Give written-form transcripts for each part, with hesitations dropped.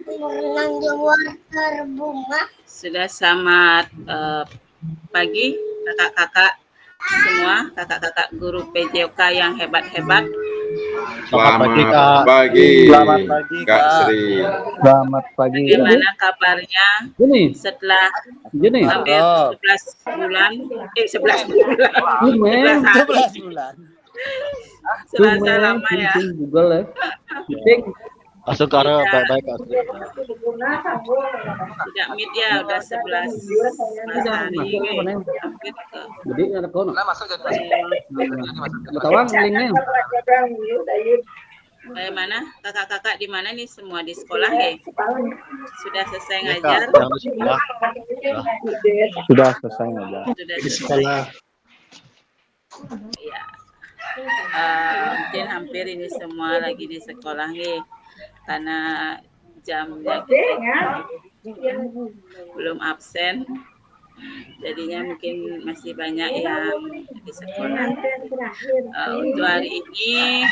Menanjung water bunga. Sudah selamat pagi kakak-kakak semua, kakak-kakak guru PJOK yang hebat-hebat. Selamat pagi, Selamat pagi, Kak Sri. Selamat pagi. Bagaimana kabarnya setelah hampir 11 bulan? 11 bulan. Selasa lama ya. Google ya. Langsung ke arah baik-baik Kak Sri. Tidak meet ya, udah 11 hari. Hampir ke. Jadi ada kono. Betawan linknya. Bagaimana kakak-kakak di mana nih, semua di sekolah ya? Sudah selesai ngajar? Yang di sekolah. Sudah selesai ngajar. Sudah di sekolah. Ya. Mungkin hampir ini semua lagi di sekolah nih, karena jamnya kita belum absen, jadinya mungkin masih banyak yang di sekolah. Untuk hari ini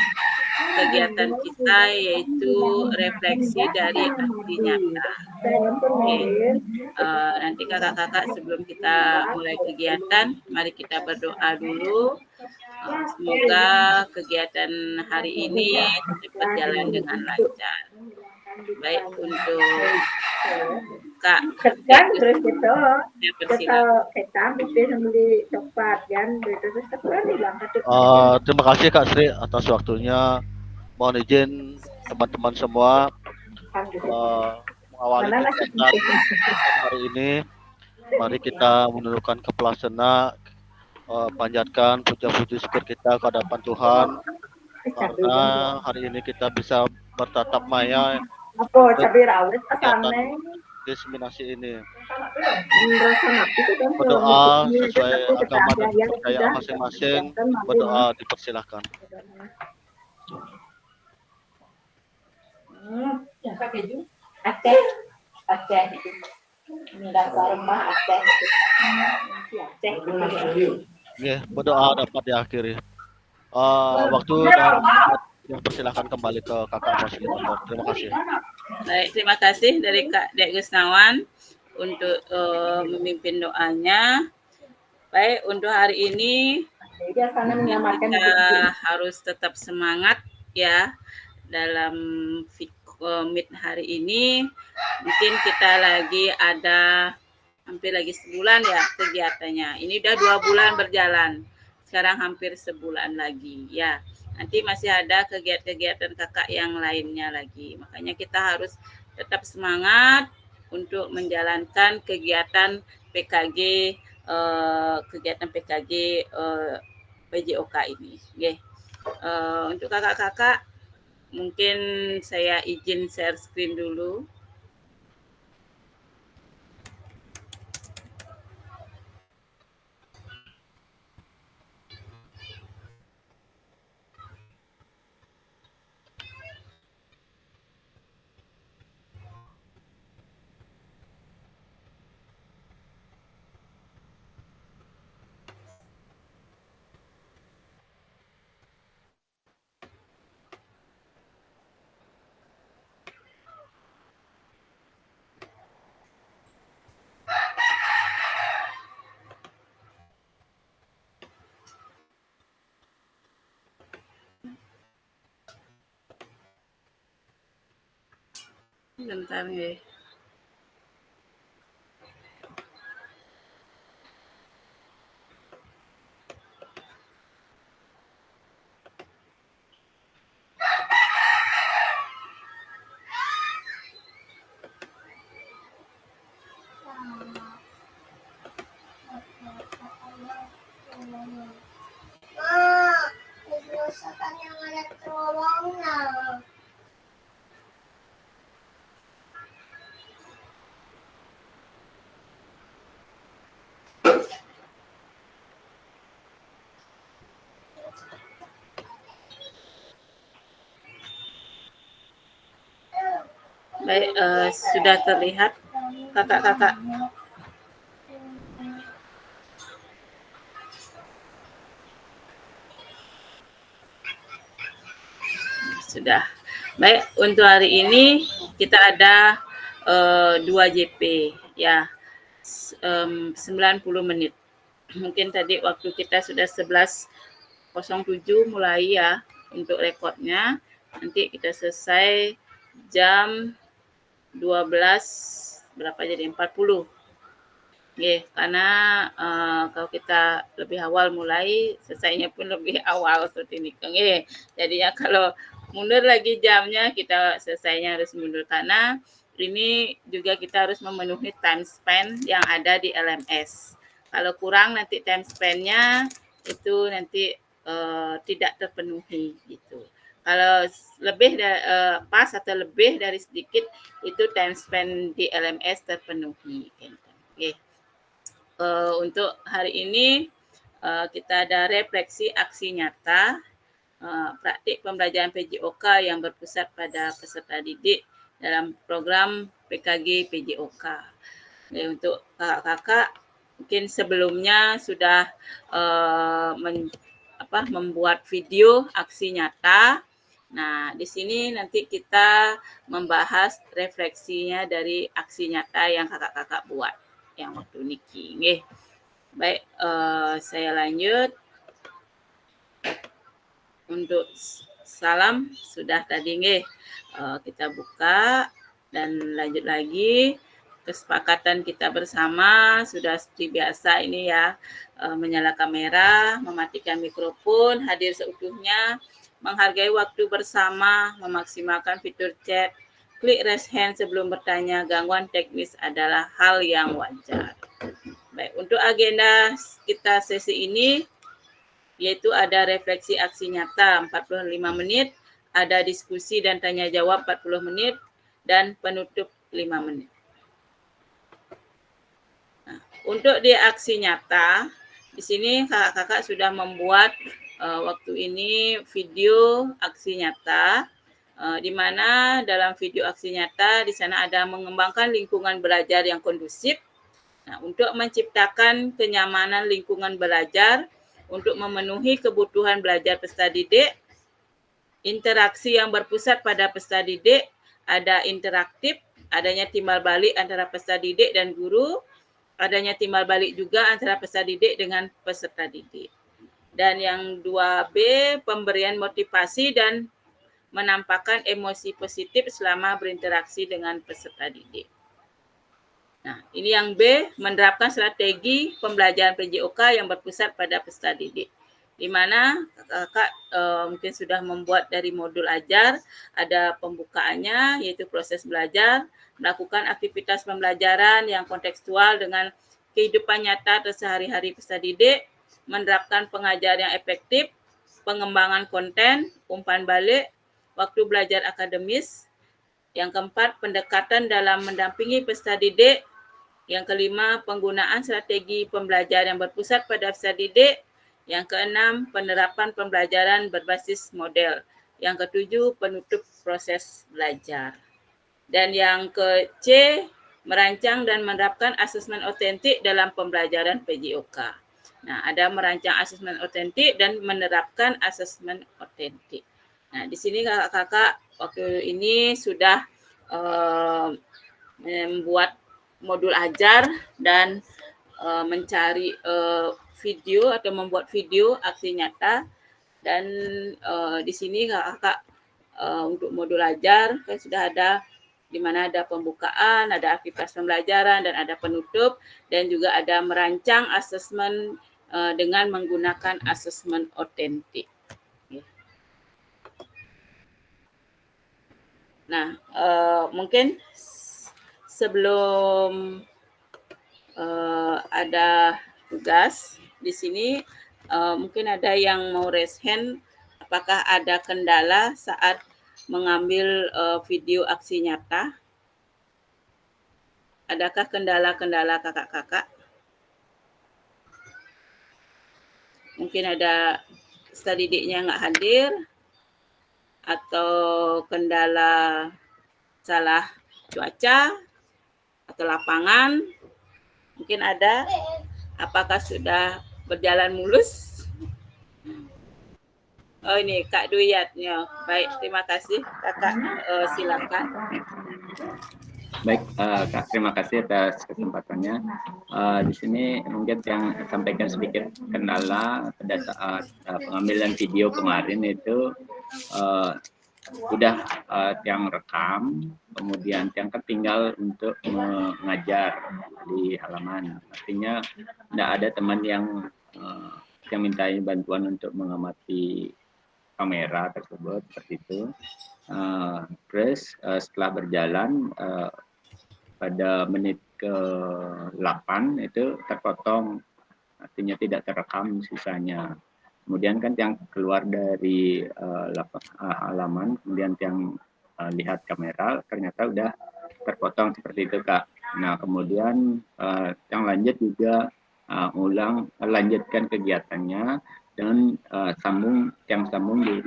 kegiatan kita yaitu refleksi dari arti nyata. Nanti kakak-kakak sebelum kita mulai kegiatan, mari kita berdoa dulu. Semoga kegiatan hari ini berjalan dengan lancar. Baik, untuk Kak terus itu terima kasih Kak Sri atas waktunya. Mohon izin teman-teman semua mengawali kegiatan hari ini. Mari kita menundukkan kepala sejenak, panjatkan puja-puji syukur kita ke hadapan Tuhan, karena hari ini kita bisa bertatap maya diseminasi ini. Berdoa sesuai agama dan kepercayaan masing-masing. Berdoa dipersilahkan. Berdoa dapat diakhiri. Waktu dan persilahkan kembali ke kakak fasilitator. Terima kasih. Baik, terima kasih dari Kak Dek Gusnawan untuk memimpin doanya. Baik, untuk hari ini kita harus tetap semangat ya dalam meet hari ini. Mungkin kita lagi ada hampir lagi sebulan ya kegiatannya. Ini udah 2 bulan berjalan. Sekarang hampir sebulan lagi ya. Nanti masih ada kegiatan-kegiatan kakak yang lainnya lagi. Makanya kita harus tetap semangat untuk menjalankan kegiatan PKG PJOK ini. Untuk kakak-kakak mungkin saya izin share screen dulu. Bentar ya. Yang ada terowongnya. Baik, sudah terlihat kakak-kakak. Sudah. Baik, untuk hari ini kita ada 2 JP ya, 90 menit. Mungkin tadi waktu kita sudah 11.07 mulai ya untuk rekodnya. Nanti kita selesai jam 12 berapa jadi 40. Karena kalau kita lebih awal mulai, selesainya pun lebih awal seperti ini. Jadinya kalau mundur lagi jamnya, kita selesainya harus mundur. Karena ini juga kita harus memenuhi time span yang ada di LMS. Kalau kurang nanti time span-nya itu nanti tidak terpenuhi gitu. Kalau lebih pas atau lebih dari sedikit itu time span di LMS terpenuhi. Untuk hari ini kita ada refleksi aksi nyata praktik pembelajaran PJOK yang berpusat pada peserta didik dalam program PKG PJOK. Untuk kakak-kakak mungkin sebelumnya sudah membuat video aksi nyata. Nah, di sini nanti kita membahas refleksinya dari aksi nyata yang kakak-kakak buat yang waktu Niki. Baik, saya lanjut. Untuk salam sudah tadi kita buka dan lanjut lagi. Kesepakatan kita bersama sudah seperti biasa ini ya, menyala kamera, mematikan mikrofon, hadir seutuhnya, menghargai waktu bersama, memaksimalkan fitur chat, klik raise hand sebelum bertanya. Gangguan teknis adalah hal yang wajar. Baik, untuk agenda kita sesi ini yaitu ada refleksi aksi nyata 45 menit, ada diskusi dan tanya jawab 40 menit, dan penutup 5 menit. Nah, untuk di aksi nyata, di sini kakak-kakak sudah membuat waktu ini video aksi nyata, di mana dalam video aksi nyata di sana ada mengembangkan lingkungan belajar yang kondusif. Nah, untuk menciptakan kenyamanan lingkungan belajar untuk memenuhi kebutuhan belajar peserta didik, interaksi yang berpusat pada peserta didik, ada interaktif, adanya timbal balik antara peserta didik dan guru, adanya timbal balik juga antara peserta didik dengan peserta didik. Dan yang 2B, pemberian motivasi dan menampakkan emosi positif selama berinteraksi dengan peserta didik. Nah, ini yang B, menerapkan strategi pembelajaran PJOK yang berpusat pada peserta didik. Di mana kakak mungkin sudah membuat dari modul ajar, ada pembukaannya yaitu proses belajar, melakukan aktivitas pembelajaran yang kontekstual dengan kehidupan nyata atau sehari-hari peserta didik, menerapkan pengajaran yang efektif, pengembangan konten, umpan balik, waktu belajar akademis. Yang keempat, pendekatan dalam mendampingi peserta didik. Yang kelima, penggunaan strategi pembelajaran yang berpusat pada peserta didik. Yang keenam, penerapan pembelajaran berbasis model. Yang ketujuh, penutup proses belajar. Dan yang ke-C, merancang dan menerapkan asesmen otentik dalam pembelajaran PJOK. Nah, ada merancang asesmen otentik dan menerapkan asesmen otentik. Nah, di sini kakak-kakak waktu ini sudah membuat modul ajar dan mencari video atau membuat video aksi nyata. Dan di sini kakak untuk modul ajar sudah ada di mana ada pembukaan, ada aktivitas pembelajaran dan ada penutup, dan juga ada merancang asesmen dengan menggunakan asesmen otentik. Nah, mungkin sebelum ada tugas di sini, mungkin ada yang mau raise hand. Apakah ada kendala saat mengambil video aksi nyata? Adakah kendala-kendala kakak-kakak? Mungkin ada peserta didiknya nggak hadir, atau kendala salah cuaca atau lapangan, mungkin ada. Apakah sudah berjalan mulus? Oh, ini Kak Duyatnya. Baik, terima kasih kakak, silakan. Baik, Kak, terima kasih atas kesempatannya. Di sini mungkin yang sampaikan sedikit kendala pada saat pengambilan video kemarin itu udah yang rekam, kemudian yang tinggal untuk mengajar di halaman. Artinya tidak ada teman yang minta bantuan untuk mengamati kamera tersebut seperti itu. Terus setelah berjalan pada menit ke-8 itu terpotong, artinya tidak terekam sisanya. Kemudian kan yang keluar dari halaman, kemudian yang lihat kamera ternyata udah terpotong seperti itu, Kak. Nah, kemudian yang lanjut juga lanjutkan kegiatannya dan sambung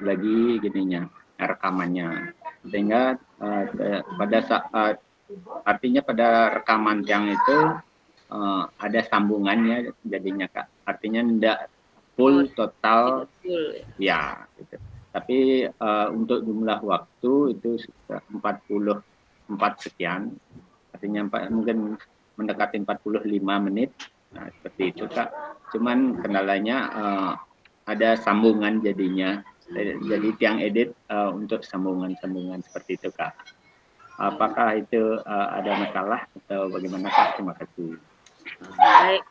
lagi gininya, rekamannya. Sehingga pada saat artinya pada rekaman yang itu ada sambungannya jadinya, Kak. Artinya tidak full total ya gitu. Tapi untuk jumlah waktu itu sudah 44 sekian. Artinya mungkin mendekati 45 menit. Nah, seperti itu, Kak. Cuman kendalanya ada sambungan jadinya. Jadi tiang edit untuk sambungan-sambungan seperti itu, Kak. Apakah itu ada masalah atau bagaimana, Kak? Terima kasih. Baik,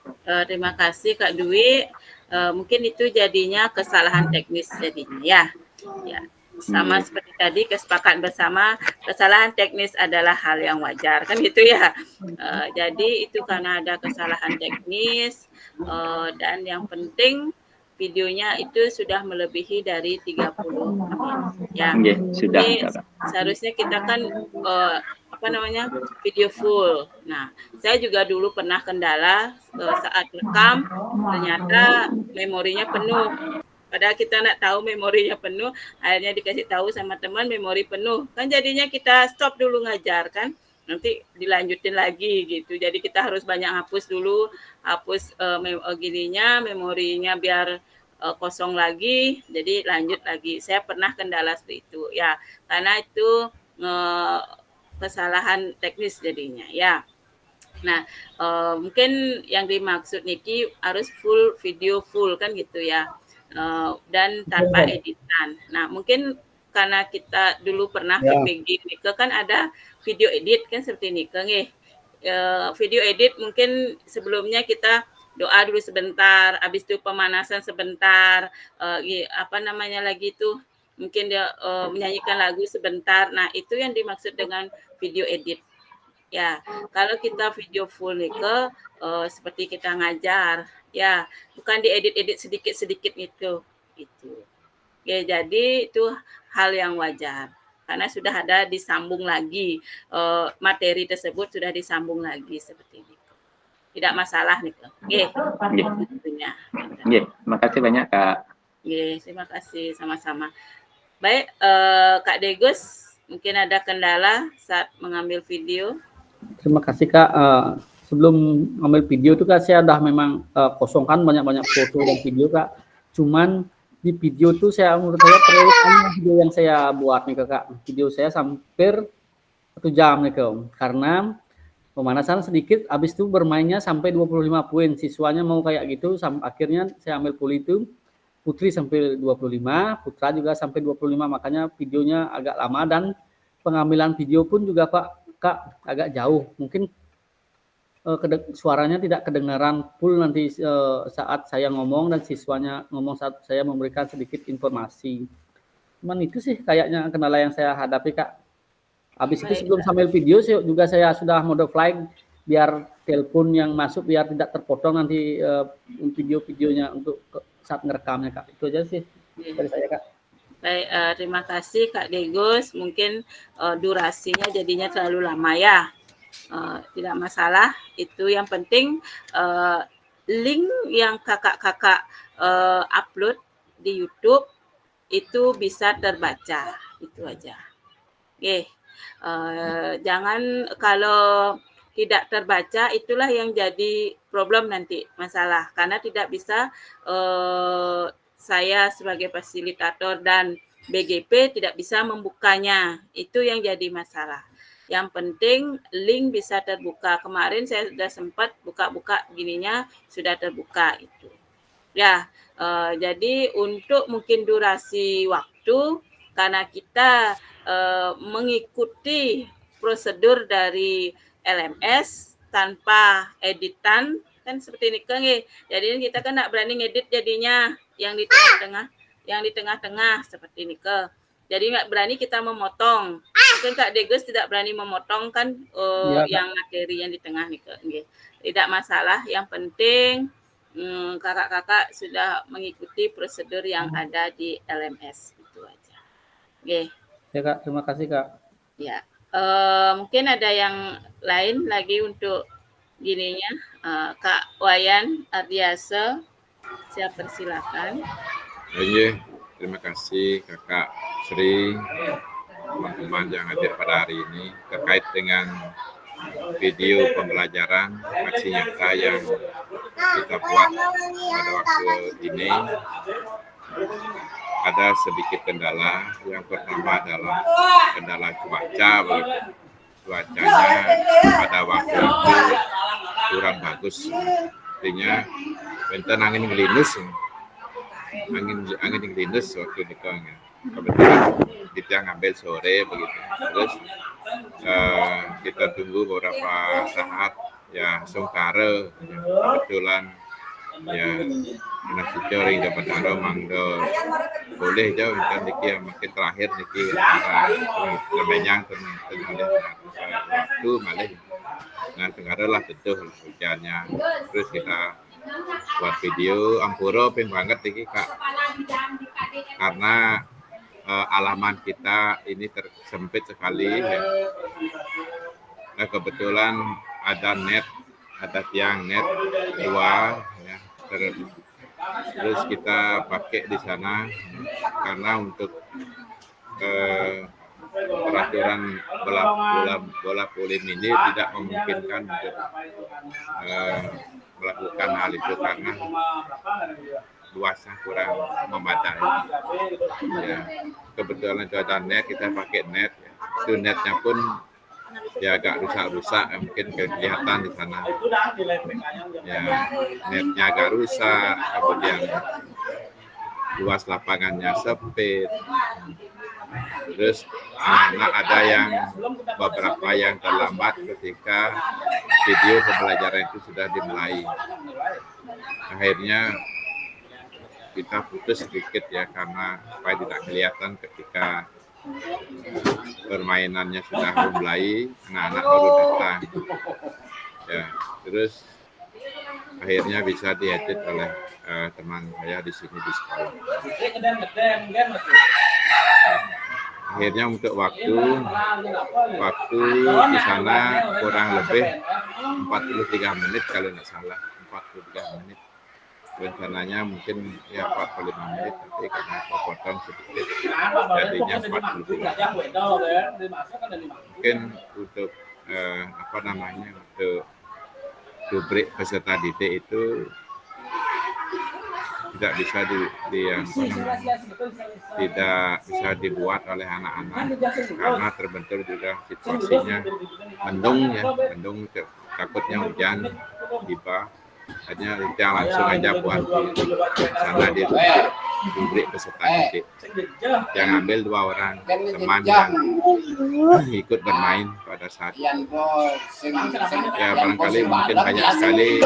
terima kasih Kak Dwi. Mungkin itu jadinya kesalahan teknis jadinya ya. Ya, sama seperti tadi kesepakatan bersama, kesalahan teknis adalah hal yang wajar kan gitu ya. Jadi itu karena ada kesalahan teknis dan yang penting videonya itu sudah melebihi dari 30 menit ya. Sudah. Ini seharusnya kita kan video full. Nah, saya juga dulu pernah kendala saat rekam ternyata memorinya penuh. Padahal kita nggak tahu memorinya penuh, akhirnya dikasih tahu sama teman memori penuh. Kan jadinya kita stop dulu ngajar kan. Nanti dilanjutin lagi gitu. Jadi kita harus banyak hapus dulu, hapus memorinya biar kosong lagi, jadi lanjut lagi. Saya pernah kendala seperti itu ya, karena itu kesalahan teknis jadinya ya. Nah, mungkin yang dimaksud Niki harus full video full kan gitu ya, dan tanpa editan. Nah, mungkin karena kita dulu pernah PPG Nike kan ada video edit kan seperti Nike nih. Video edit mungkin sebelumnya kita doa dulu sebentar, habis itu pemanasan sebentar, lagi itu mungkin dia menyanyikan lagu sebentar. Nah, itu yang dimaksud dengan video edit. Ya, kalau kita video full Nike seperti kita ngajar, ya bukan diedit-edit sedikit-sedikit itu. Ya, jadi itu hal yang wajar karena sudah ada disambung lagi materi tersebut sudah disambung lagi seperti itu. Tidak masalah nih, terima kasih banyak, Kak. Terima kasih sama-sama. Baik, Kak Degus, mungkin ada kendala saat mengambil video. Terima kasih, Kak. Sebelum ngambil video itu, Kak, saya udah memang kosongkan banyak-banyak foto dan video, Kak. Cuman di video itu menurut saya terlalu panjang video yang saya buat nih, Kak. Video saya hampir 1 jam nih, Kak. Karena pemanasan sedikit, habis itu bermainnya sampai 25 poin. Siswanya mau kayak gitu, akhirnya saya ambil pool itu. Putri sampai 25, Putra juga sampai 25, makanya videonya agak lama dan pengambilan video pun juga Kak agak jauh. Mungkin suaranya tidak kedengaran full nanti saat saya ngomong dan siswanya ngomong saat saya memberikan sedikit informasi. Cuman itu sih kayaknya kendala yang saya hadapi, Kak. Habis itu sebelum sambil video juga saya sudah mode flight biar telepon yang masuk biar tidak terpotong nanti video-videonya untuk saat ngerekamnya, Kak. Itu aja sih dari saya, Kak. Baik, terima kasih Kak Degus. Mungkin durasinya jadinya terlalu lama ya. Tidak masalah. Itu yang penting link yang kakak-kakak upload di YouTube itu bisa terbaca. Itu aja. Jangan kalau tidak terbaca itulah yang jadi problem nanti masalah karena tidak bisa saya sebagai fasilitator dan BGP tidak bisa membukanya, itu yang jadi masalah. Yang penting link bisa terbuka. Kemarin saya sudah sempat buka-buka gininya sudah terbuka itu. Ya, jadi untuk mungkin durasi waktu karena kita mengikuti prosedur dari LMS tanpa editan kan seperti ini kan. Jadi kita kan nggak berani ngedit jadinya yang di tengah-tengah seperti ini ke. Jadi nggak berani kita memotong. Mungkin Kak Degus tidak berani memotong kan yang materi yang di tengah nih ke. Tidak masalah. Yang penting kakak-kakak sudah mengikuti prosedur yang ada di LMS itu aja. Oke. Ya Kak, terima kasih Kak. Ya. Mungkin ada yang lain lagi untuk gininya. Kak Wayan Ardiasa, saya persilakan. Oke, terima kasih Kakak Sri, teman-teman yang hadir pada hari ini terkait dengan video pembelajaran aksi nyata yang kita buat pada waktu ini. Ada sedikit kendala. Yang pertama adalah kendala cuaca. Cuacanya pada waktu itu kurang bagus. Artinya benten angin ngelinus. Angin ngelinus waktu itu. Kebetulan kita ngambil sore begitu. Terus kita tunggu beberapa saat ya sungkara. Kebetulan ya nasi goreng dapat taruh mangdo boleh jauh kan niki makin terakhir niki kemenyang ternyata waktu malah nah tengara lah tentu hujannya terus kita buat video ampuro ping banget niki Kak karena alaman kita ini tersempit sekali ya. Nah, kebetulan ada tiang net 2 ya. Terus kita pakai di sana karena untuk peraturan bola volley ini tidak memungkinkan untuk melakukan hal itu karena luasnya kurang memadai. Ya, kebetulan itu ada net, kita pakai net. Ya. Itu netnya pun ya agak rusak-rusak, mungkin kelihatan di sana. Ya, netnya agak rusak, kemudian luas lapangannya sempit. Terus anak ada yang beberapa yang terlambat ketika video pembelajaran itu sudah dimulai. Akhirnya kita putus sedikit ya karena supaya tidak kelihatan ketika permainannya sudah mulai, anak-anak baru datang. Ya, terus akhirnya bisa diedit oleh teman saya di sini di sekolah. Akhirnya untuk waktu di sana kurang lebih 43 menit kalau nggak salah, 43 menit. Rencananya mungkin ya 45 menit, tapi karena potong sedikit jadinya 45. Mungkin untuk untuk rubrik peserta didik itu tidak bisa tidak bisa dibuat oleh anak-anak karena terbentur juga situasinya mendung takutnya hujan tiba. Hanya kita langsung aja buat di sana di rubrik peserta didik. Yang ambil 2 orang teman yang ikut bermain pada saat itu. Ya barangkali mungkin banyak sekali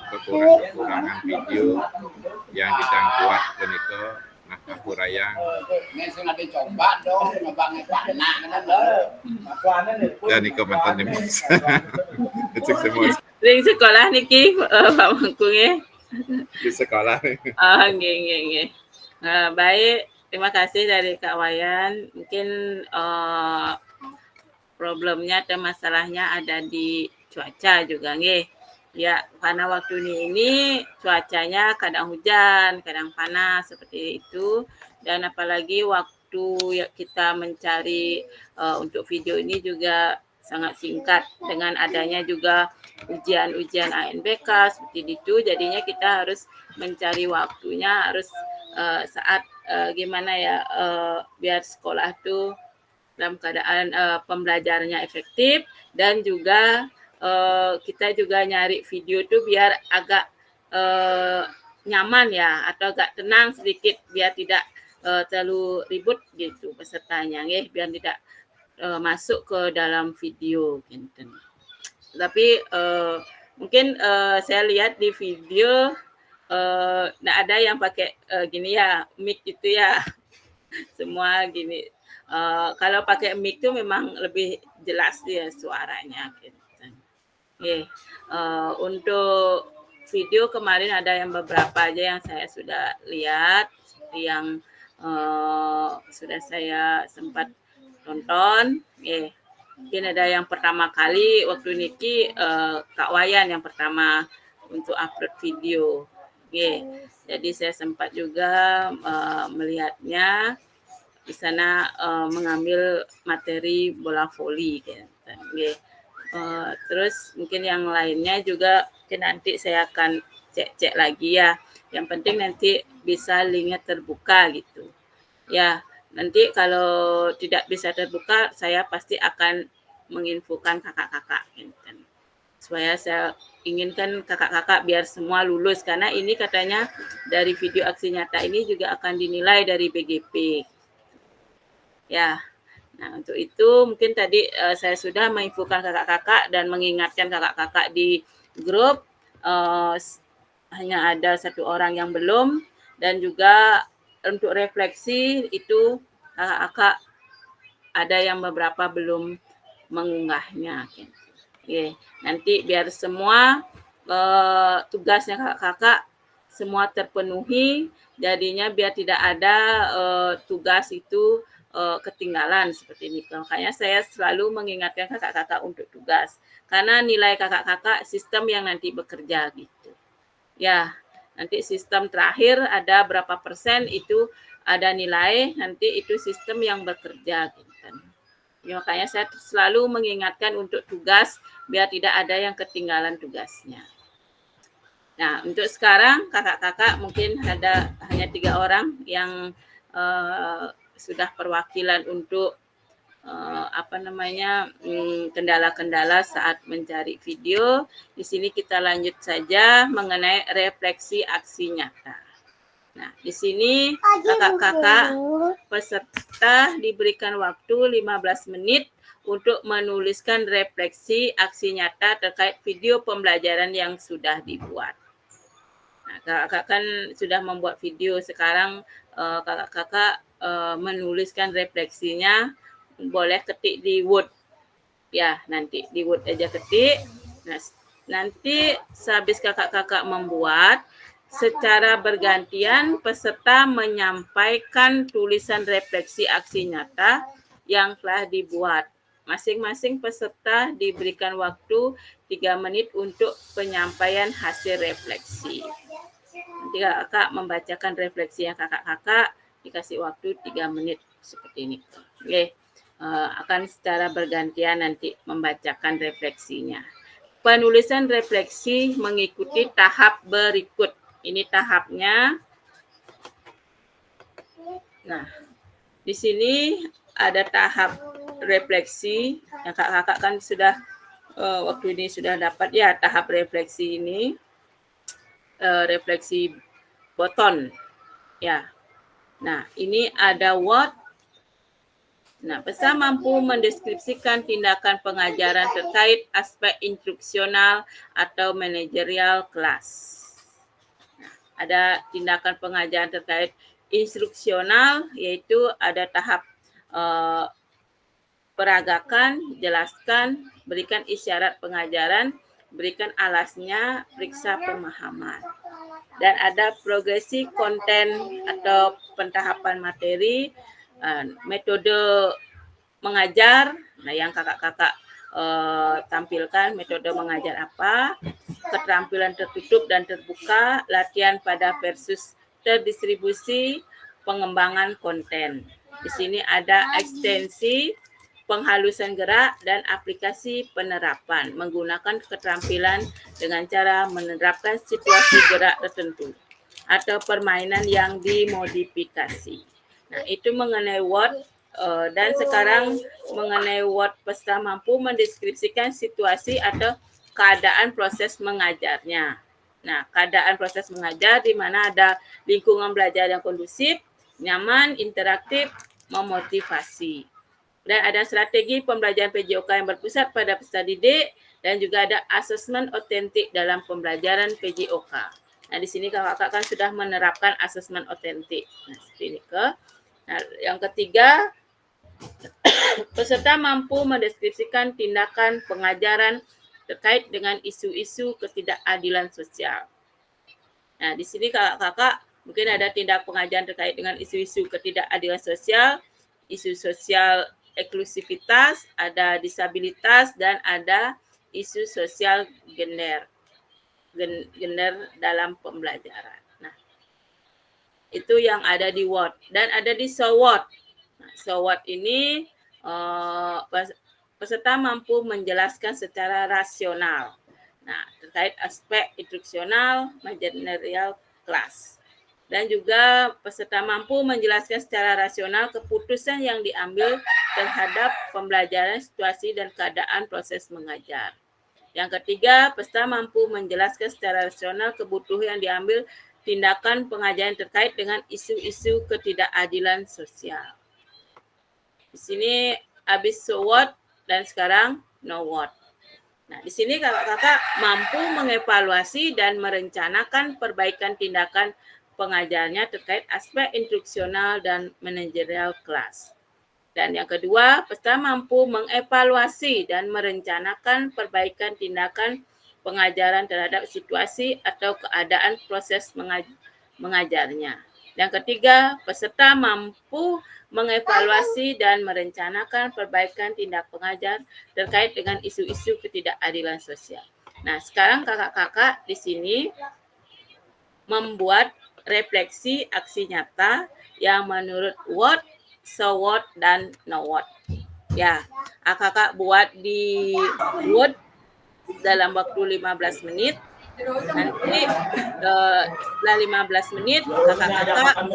kekurangan video yang kita buat beniko nah kapurayang dan niko mantan nih itu semua Ring sekolah niki Pak Mangkung ya. Di sekolah. Nggih. Baik, terima kasih dari Kak Wayan. Mungkin problemnya atau masalahnya ada di cuaca juga nggih. Ya, karena waktu ini cuacanya kadang hujan, kadang panas seperti itu dan apalagi waktu kita mencari untuk video ini juga sangat singkat dengan adanya juga ujian ANBK seperti itu, jadinya kita harus mencari waktunya harus saat gimana ya biar sekolah tuh dalam keadaan pembelajarannya efektif, dan juga kita juga nyari video tuh biar agak nyaman ya, atau agak tenang sedikit biar tidak terlalu ribut gitu pesertanya, biar tidak masuk ke dalam video gitu. Tapi mungkin saya lihat di video nggak ada yang pakai gini ya, mic itu ya. Semua gini. Kalau pakai mic itu memang lebih jelas dia suaranya gitu. Untuk video kemarin ada yang beberapa aja yang saya sudah lihat, seperti yang sudah saya sempat tonton. Mungkin ada yang pertama kali waktu Niki Kak Wayan yang pertama untuk upload video. Jadi saya sempat juga melihatnya di sana mengambil materi bola voli. Terus mungkin yang lainnya juga mungkin nanti saya akan cek lagi ya. Yang penting nanti bisa linknya terbuka gitu. Ya. Nanti kalau tidak bisa terbuka, saya pasti akan menginfokan kakak-kakak. Supaya saya inginkan kakak-kakak biar semua lulus. Karena ini katanya dari video aksi nyata ini juga akan dinilai dari BGP. Ya, nah untuk itu mungkin tadi saya sudah menginfokan kakak-kakak dan mengingatkan kakak-kakak di grup. Hanya ada 1 orang yang belum, dan juga untuk refleksi itu kakak-kakak ada yang beberapa belum mengunggahnya. Nanti biar semua tugasnya kakak-kakak semua terpenuhi, jadinya biar tidak ada tugas itu ketinggalan seperti ini. Makanya saya selalu mengingatkan kakak-kakak untuk tugas, karena nilai kakak-kakak sistem yang nanti bekerja gitu. Ya, nanti sistem terakhir ada berapa persen itu ada nilai, nanti itu sistem yang bekerja gitu. Ya, makanya saya selalu mengingatkan untuk tugas biar tidak ada yang ketinggalan tugasnya. Nah, untuk sekarang kakak-kakak mungkin ada hanya 3 orang yang sudah perwakilan untuk kendala-kendala saat mencari video. Di sini kita lanjut saja mengenai refleksi aksi nyata. Nah, di sini kakak-kakak peserta diberikan waktu 15 menit untuk menuliskan refleksi aksi nyata terkait video pembelajaran yang sudah dibuat. Nah, kakak kan sudah membuat video, sekarang kakak-kakak menuliskan refleksinya, boleh ketik di Word. Ya, nanti di Word aja ketik. Nah, nanti sehabis kakak-kakak membuat, secara bergantian peserta menyampaikan tulisan refleksi aksi nyata yang telah dibuat. Masing-masing peserta diberikan waktu 3 menit untuk penyampaian hasil refleksi. Nanti kakak membacakan refleksi yang kakak-kakak, dikasih waktu 3 menit seperti ini. Akan secara bergantian nanti membacakan refleksinya. Penulisan refleksi mengikuti tahap berikut. Ini tahapnya. Nah, di sini ada tahap refleksi yang kakak-kakak kan sudah waktu ini sudah dapat ya tahap refleksi ini. Refleksi boton ya. Nah, ini ada what. Nah, peserta mampu mendeskripsikan tindakan pengajaran terkait aspek instruksional atau manajerial kelas. Nah, ada tindakan pengajaran terkait instruksional, yaitu ada tahap peragakan, jelaskan, berikan isyarat pengajaran, berikan alasnya, periksa pemahaman. Dan ada progresi konten atau pentahapan materi, metode mengajar, nah yang kakak-kakak tampilkan metode mengajar apa, keterampilan tertutup dan terbuka, latihan pada versus terdistribusi, pengembangan konten. Di sini ada ekstensi, penghalusan gerak, dan aplikasi penerapan menggunakan keterampilan dengan cara menerapkan situasi gerak tertentu atau permainan yang dimodifikasi. Nah, itu mengenai what Dan sekarang mengenai Word peserta mampu mendeskripsikan situasi atau keadaan proses mengajarnya. Nah, keadaan proses mengajar di mana ada lingkungan belajar yang kondusif, nyaman, interaktif, memotivasi. Dan ada strategi pembelajaran PJOK yang berpusat pada peserta didik dan juga ada asesmen otentik dalam pembelajaran PJOK. Nah, di sini kakak-kakak kan sudah menerapkan asesmen otentik. Nah, seperti ini ke. Nah, yang ketiga, peserta mampu mendeskripsikan tindakan pengajaran terkait dengan isu-isu ketidakadilan sosial. Nah, di sini kakak-kakak mungkin ada tindak pengajaran terkait dengan isu-isu ketidakadilan sosial, isu sosial eksklusivitas, ada disabilitas, dan ada isu sosial gender dalam pembelajaran. Nah, itu yang ada di Word. Dan ada di SOWOT. Nah, SOWOT ini peserta mampu menjelaskan secara rasional. Nah, terkait aspek instruksional, manajerial kelas. Dan juga peserta mampu menjelaskan secara rasional keputusan yang diambil terhadap pembelajaran, situasi, dan keadaan proses mengajar. Yang ketiga, peserta mampu menjelaskan secara rasional kebutuhan yang diambil tindakan pengajaran terkait dengan isu-isu ketidakadilan sosial. Di sini habis SOWOT dan sekarang NOWOT. Nah, di sini kakak-kakak mampu mengevaluasi dan merencanakan perbaikan tindakan pengajarnya terkait aspek instruksional dan manajerial kelas. Dan yang kedua, peserta mampu mengevaluasi dan merencanakan perbaikan tindakan pengajaran terhadap situasi atau keadaan proses mengajarnya. Yang ketiga, peserta mampu mengevaluasi dan merencanakan perbaikan tindak pengajar terkait dengan isu-isu ketidakadilan sosial. Nah, sekarang kakak-kakak di sini membuat refleksi aksi nyata yang menurut Word, SOWOT, dan NOWOT. Ya, kakak buat di Word dalam waktu 15 menit. Nanti setelah 15 menit kakak-kakak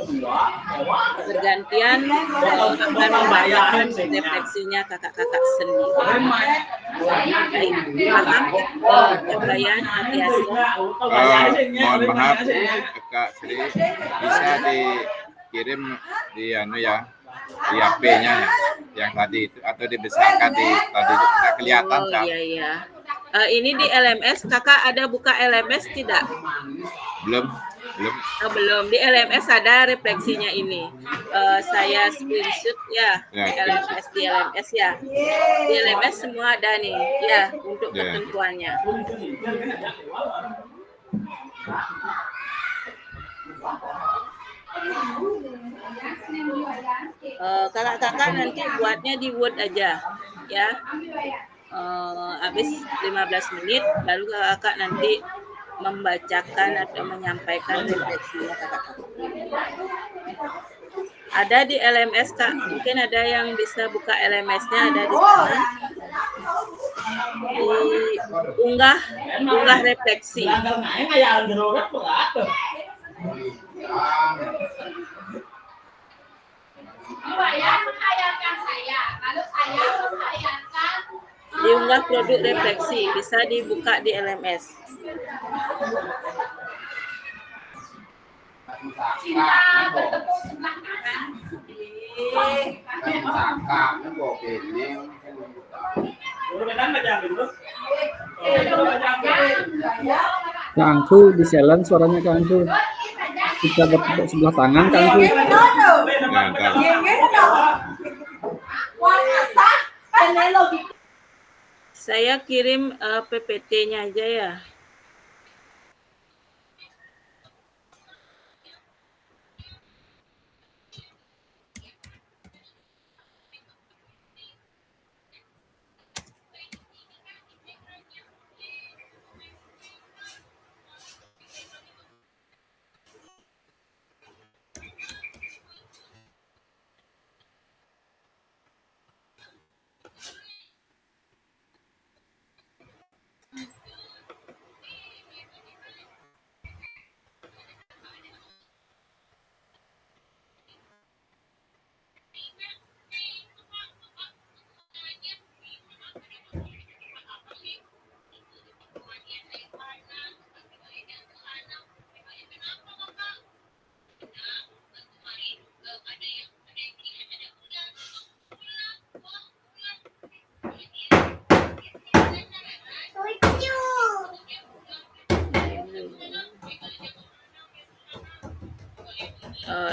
bergantian akan membacakan refleksinya kakak-kakak sendiri. Baik, paham Bayan hati-hati. Mohon maaf Kak Sri, bisa dikirim di di HP-nya yang tadi itu atau dibesarkan di tadi tak kelihatan Oh iya. Ini di LMS, kakak ada buka LMS tidak? Belum. Belum. Di LMS ada refleksinya ini. Saya screenshot ya. Di LMS ya. Di LMS semua ada nih. Ya, untuk ketentuannya. Kakak-kakak nanti buatnya di Word aja. Ya. Habis 15 menit, lalu kakak nanti membacakan atau menyampaikan refleksinya kakak-kakak. Ada di LMS Kak, mungkin ada yang bisa buka LMS-nya, ada di sana. Unggah refleksi. Diunggah produk refleksi, bisa dibuka di LMS. Kak Angsu di silent suaranya Kak Angsu. Kita bertepuk sebelah tangan Kak Angsu. Saya kirim PPT-nya aja ya.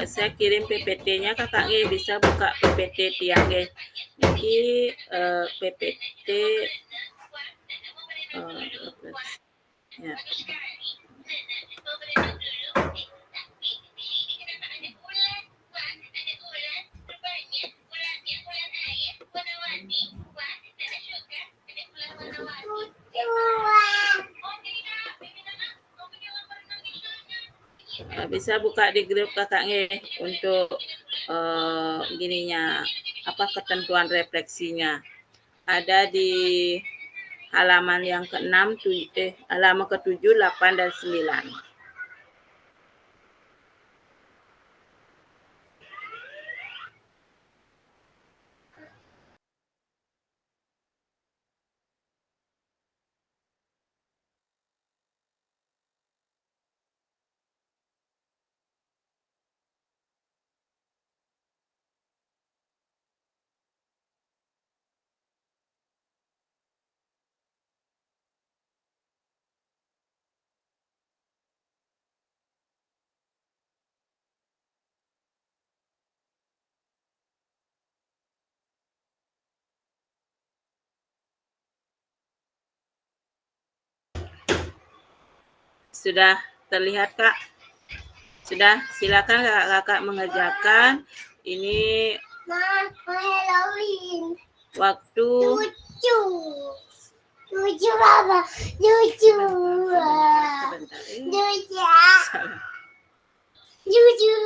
saya kirim PPT-nya kakaknya bisa buka PPT tiang guys. Jadi PPT ya. Bisa buka di grup kakaknya untuk gininya apa ketentuan refleksinya ada di halaman yang ke-6 halaman ke-7, 8 dan 9. Sudah terlihat Kak? Sudah, silakan kakak-kakak mengerjakan. Ini waktu lucu Mama, lucu. sebentar, Lucu.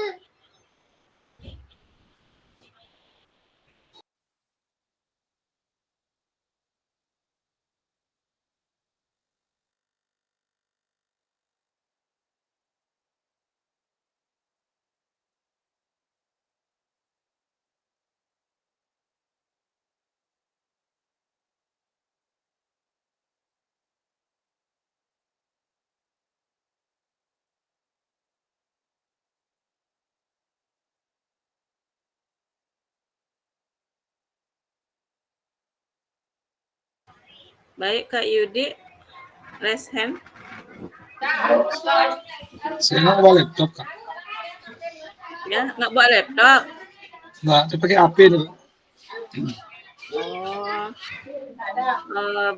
Baik Kak Yudi, raise hand. Saya nggak bawa laptop, Kak. Ya, nggak bawa laptop. Nggak, saya pakai HP nih.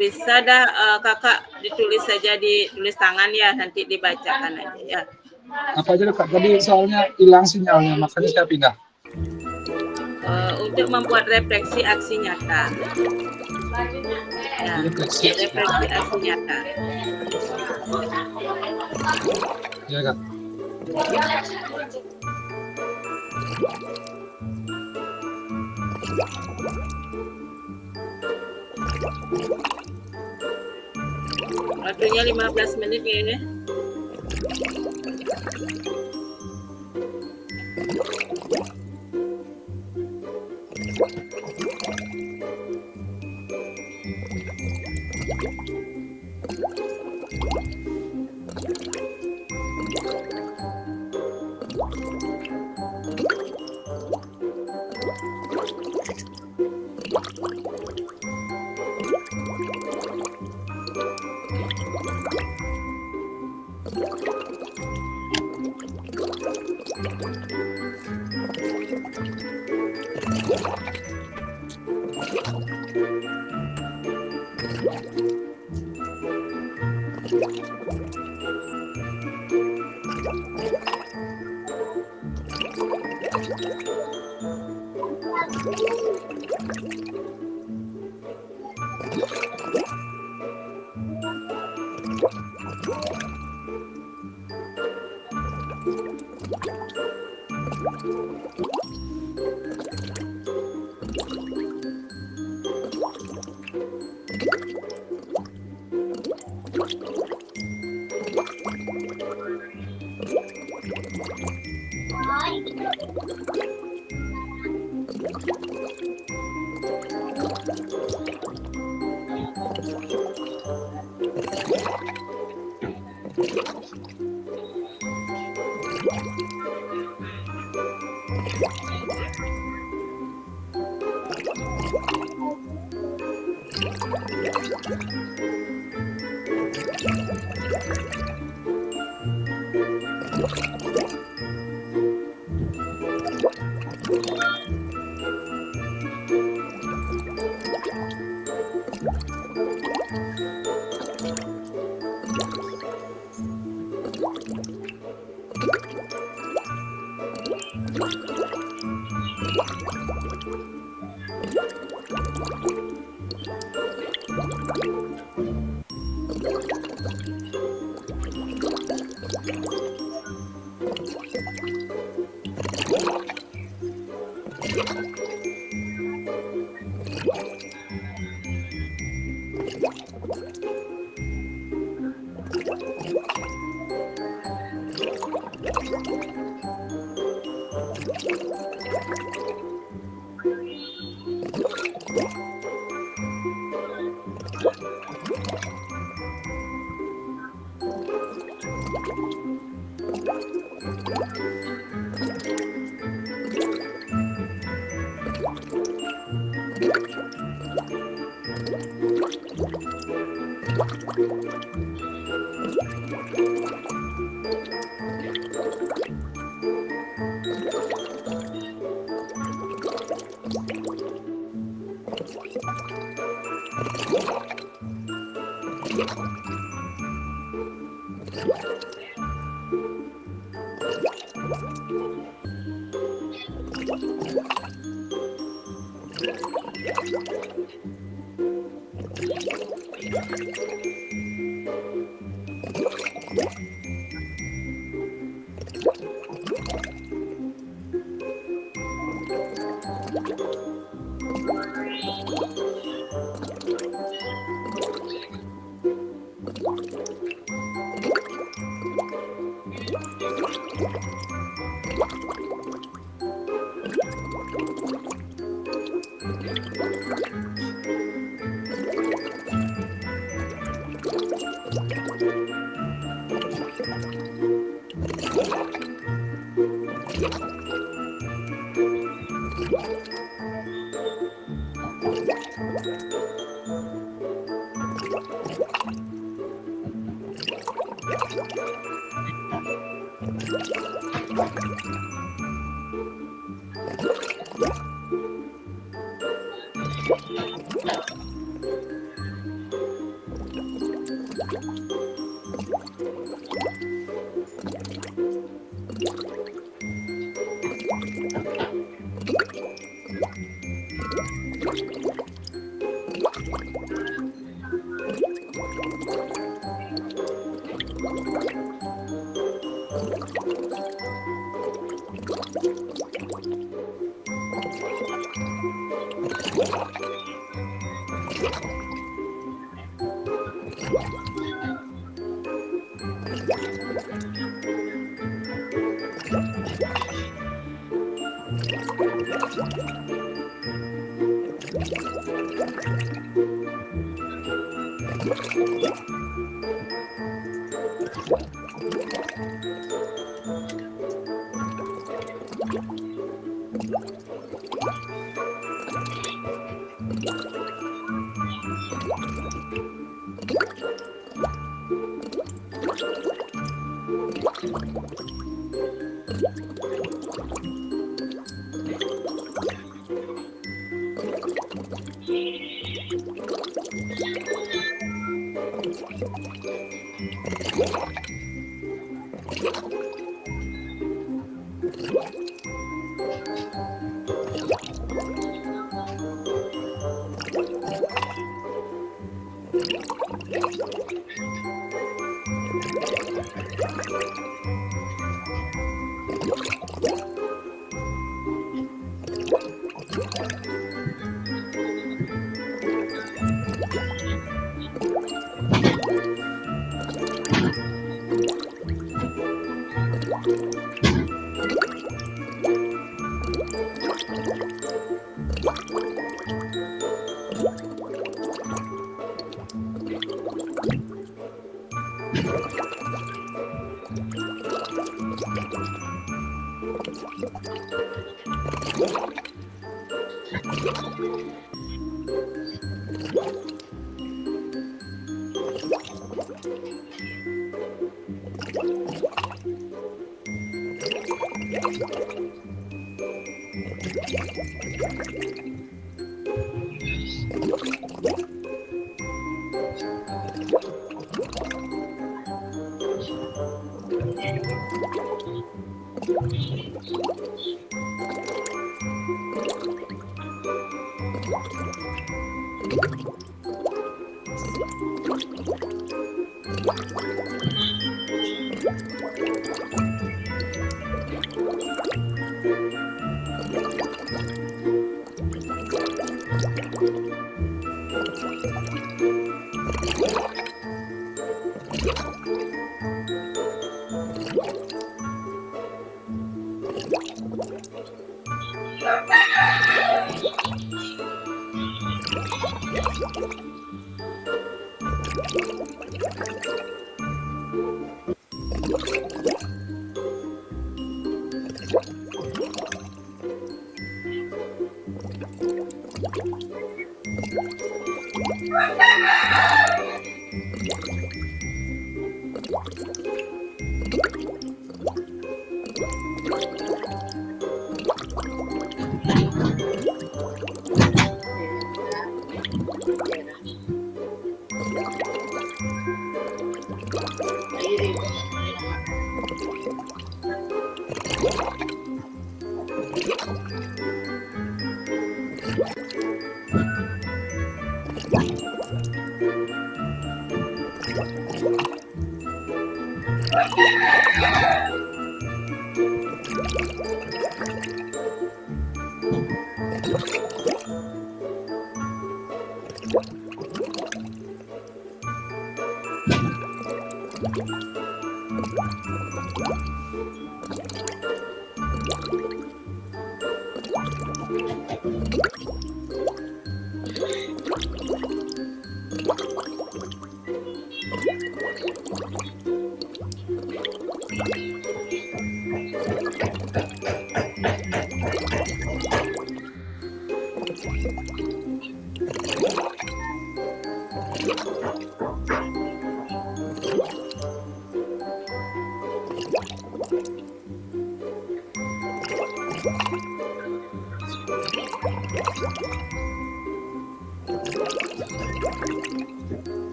Bisa dah kakak ditulis saja ditulis tangan ya, nanti dibacakan aja ya. Apa aja Kak? Tadi soalnya hilang sinyalnya, makanya saya pindah. Untuk membuat refleksi aksi nyata. Ya, Refleksi aksi nyata. Ya Kak. Waktunya 15 menit ya.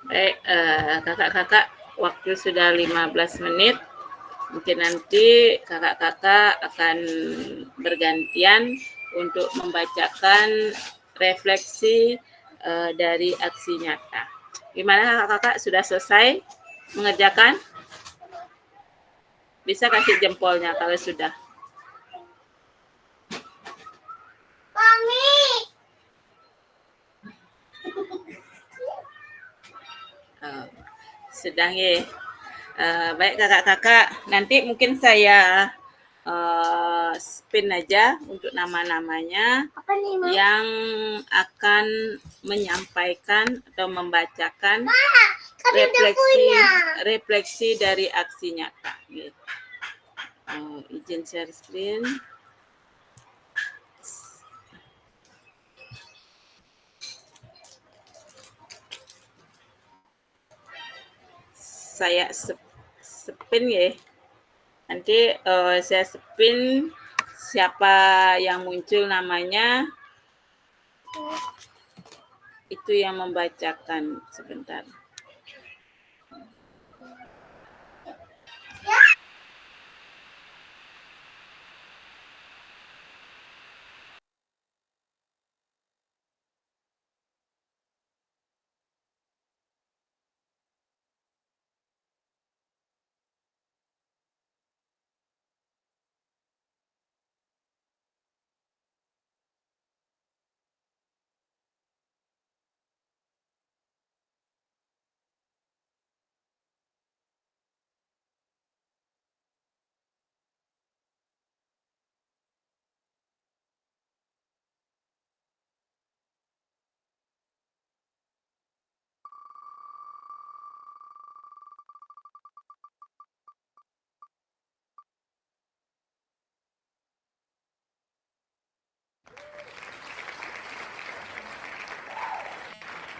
Baik, kakak-kakak, waktu sudah 15 menit. Mungkin nanti kakak-kakak akan bergantian untuk membacakan refleksi dari aksi nyata. Gimana kakak-kakak, sudah selesai mengerjakan? Bisa kasih jempolnya kalau sudah. Mami. Sedang ya. Baik kakak-kakak, nanti mungkin saya spin aja untuk nama-namanya Apa nih, Ma? yang akan menyampaikan atau membacakan Kami udah punya. refleksi dari aksi nyata. Gitu. Izin share screen. Saya spin ya. Nanti saya spin siapa yang muncul namanya, itu yang membacakan. Sebentar.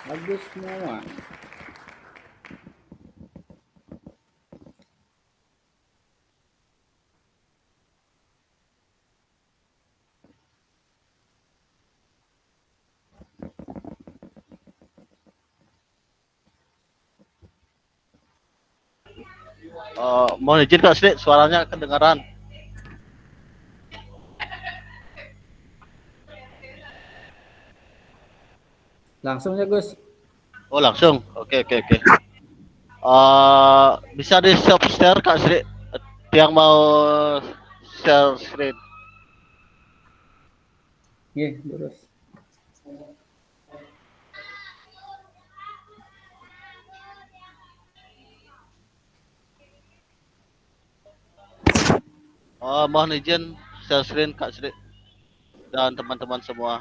Bagus semua. Mohon izin Kak Sri, suaranya kedengaran. Langsung ya Gus. Oh langsung, oke. Bisa di stop share Kak Sri, yang mau share screen. Iya, terus. Mohon izin share screen Kak Sri dan teman-teman semua.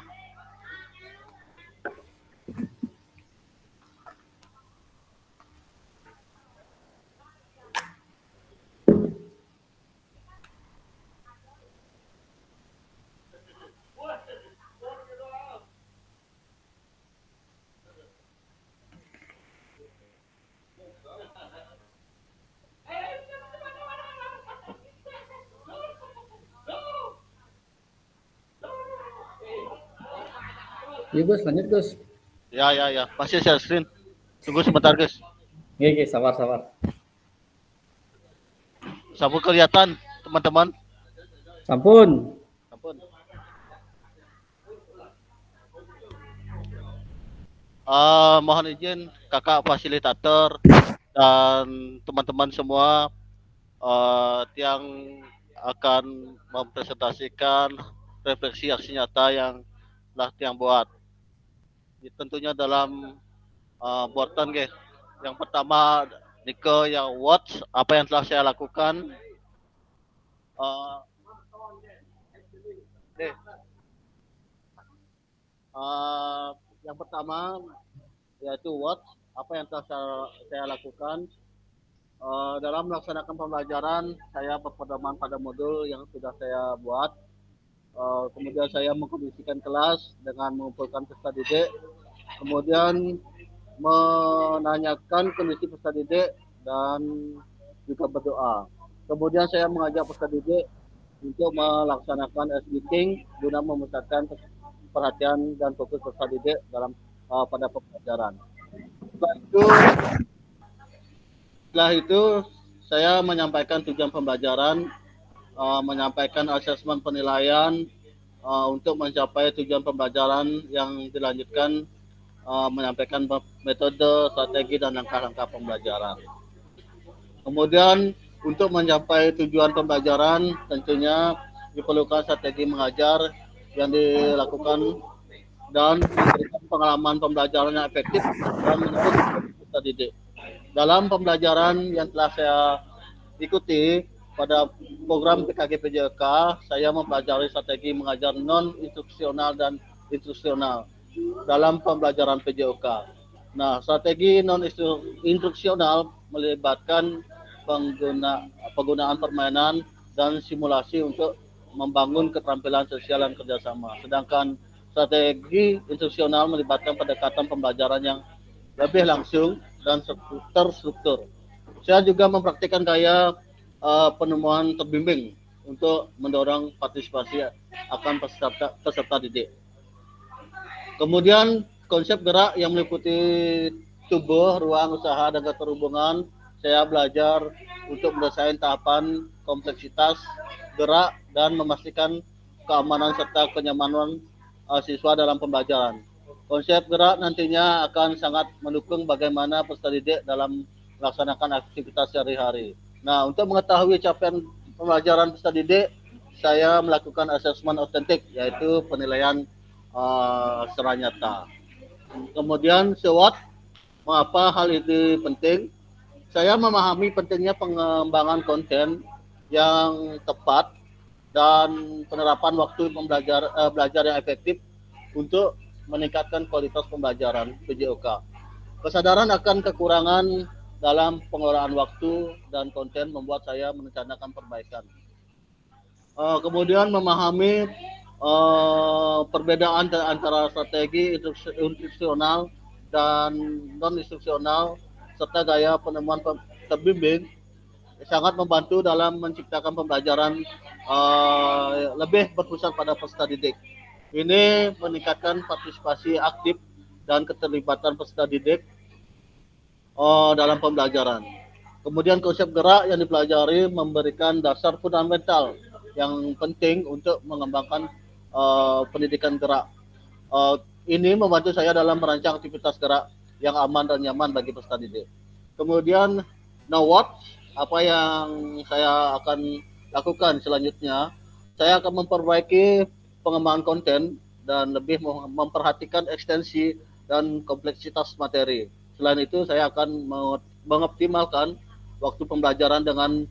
Iya Gus, lanjut Gus. Ya. Masih share screen. Tunggu sebentar guys. Oke, sabar. Sampun kelihatan teman-teman. Sampun. Sampun. Mohon izin kakak fasilitator dan teman-teman semua yang akan mempresentasikan refleksi aksi nyata yang telah tiang buat. Tentunya dalam buatan guys. Yang pertama Niko yang watch apa yang telah saya lakukan. Yang pertama yaitu watch apa yang telah saya lakukan dalam melaksanakan pembelajaran. Saya berpedoman pada modul yang sudah saya buat. Kemudian saya mengkondisikan kelas dengan mengumpulkan peserta didik, kemudian menanyakan kondisi peserta didik dan juga berdoa. Kemudian saya mengajak peserta didik untuk melaksanakan S meeting guna memusatkan perhatian dan fokus peserta didik dalam pada pembelajaran. Setelah itu saya menyampaikan tujuan pembelajaran, menyampaikan asesmen penilaian untuk mencapai tujuan pembelajaran yang dilanjutkan, menyampaikan metode, strategi, dan langkah-langkah pembelajaran. Kemudian untuk mencapai tujuan pembelajaran tentunya diperlukan strategi mengajar yang dilakukan dan memberikan pengalaman pembelajaran yang efektif dan menurut peserta didik. Dalam pembelajaran yang telah saya ikuti pada program PKG PJOK, saya mempelajari strategi mengajar non-instruksional dan instruksional dalam pembelajaran PJOK. Nah, strategi non-instruksional melibatkan penggunaan permainan dan simulasi untuk membangun keterampilan sosial dan kerjasama. Sedangkan strategi instruksional melibatkan pendekatan pembelajaran yang lebih langsung dan terstruktur. Saya juga mempraktikkan gaya penemuan terbimbing untuk mendorong partisipasi akan peserta didik. Kemudian konsep gerak yang meliputi tubuh, ruang, usaha, dan keterhubungan. Saya belajar untuk mendesain tahapan kompleksitas gerak dan memastikan keamanan serta kenyamanan siswa dalam pembelajaran. Konsep gerak nantinya akan sangat mendukung bagaimana peserta didik dalam melaksanakan aktivitas sehari-hari. Nah, untuk mengetahui capaian pembelajaran peserta didik, saya melakukan asesmen otentik, yaitu penilaian secara nyata. Kemudian SWOT, mengapa hal itu penting? Saya memahami pentingnya pengembangan konten yang tepat dan penerapan waktu belajar yang efektif untuk meningkatkan kualitas pembelajaran PJOK. Kesadaran akan kekurangan dalam pengelolaan waktu dan konten membuat saya merencanakan perbaikan. Kemudian memahami perbedaan antara strategi instruksional dan non-instruksional serta gaya penemuan terbimbing sangat membantu dalam menciptakan pembelajaran lebih berpusat pada peserta didik. Ini meningkatkan partisipasi aktif dan keterlibatan peserta didik dalam pembelajaran. Kemudian konsep gerak yang dipelajari memberikan dasar fundamental yang penting untuk mengembangkan pendidikan gerak. Ini membantu saya dalam merancang aktivitas gerak yang aman dan nyaman bagi peserta didik. Kemudian now what? Apa yang saya akan lakukan selanjutnya? Saya akan memperbaiki pengembangan konten dan lebih memperhatikan ekstensi dan kompleksitas materi. Selain itu, saya akan mengoptimalkan waktu pembelajaran dengan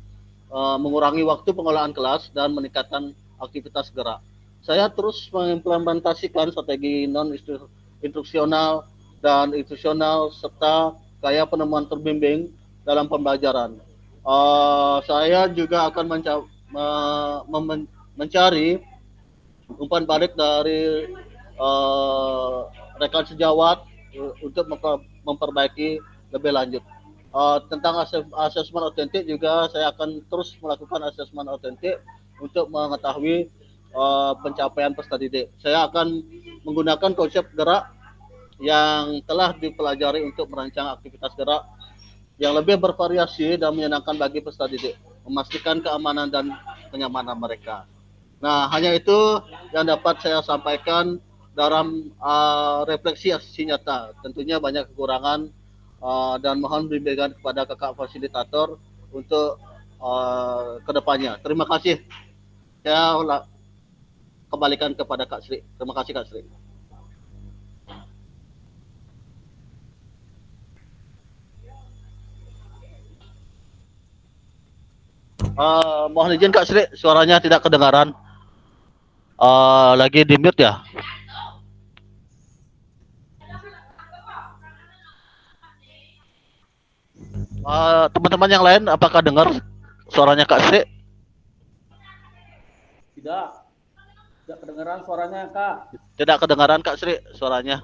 mengurangi waktu pengolahan kelas dan meningkatkan aktivitas gerak. Saya terus mengimplementasikan strategi non-instruksional dan instruksional serta gaya penemuan terbimbing dalam pembelajaran. Saya juga akan mencari umpan balik dari rekan sejawat untuk memperbaiki lebih lanjut. Tentang asesmen otentik juga saya akan terus melakukan asesmen otentik untuk mengetahui pencapaian peserta didik. Saya akan menggunakan konsep gerak yang telah dipelajari untuk merancang aktivitas gerak yang lebih bervariasi dan menyenangkan bagi peserta didik, memastikan keamanan dan kenyamanan mereka. Nah, hanya itu yang dapat saya sampaikan dalam refleksi aksi nyata. Tentunya banyak kekurangan dan mohon bimbingan kepada kakak fasilitator untuk kedepannya. Terima kasih. Saya kembalikan kepada Kak Sri. Terima kasih Kak Sri. Mohon izin Kak Sri, suaranya tidak kedengaran. Lagi di mute ya? Teman-teman yang lain apakah dengar suaranya Kak Sri? Tidak kedengaran suaranya Kak. Tidak kedengaran Kak Sri suaranya.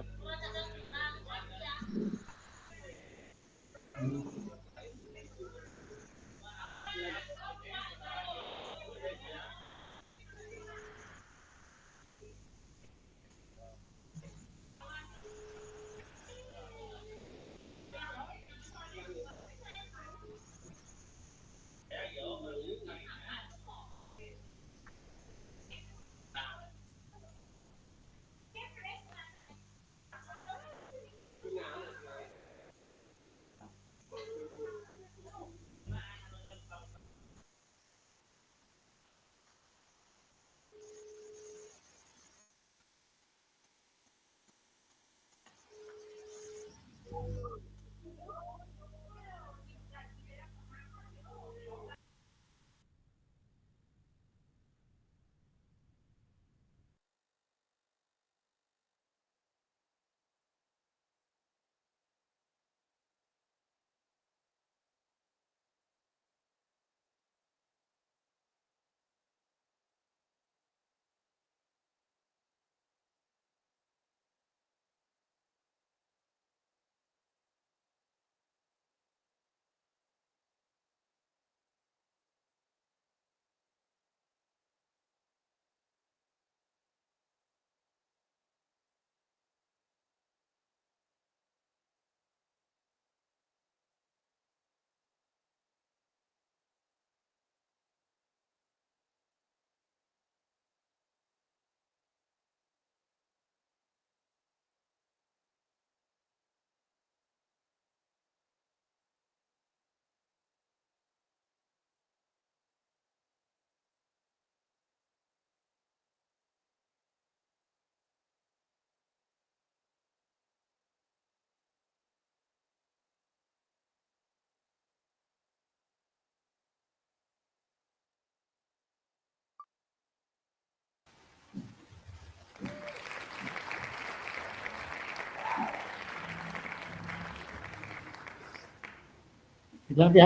Jangan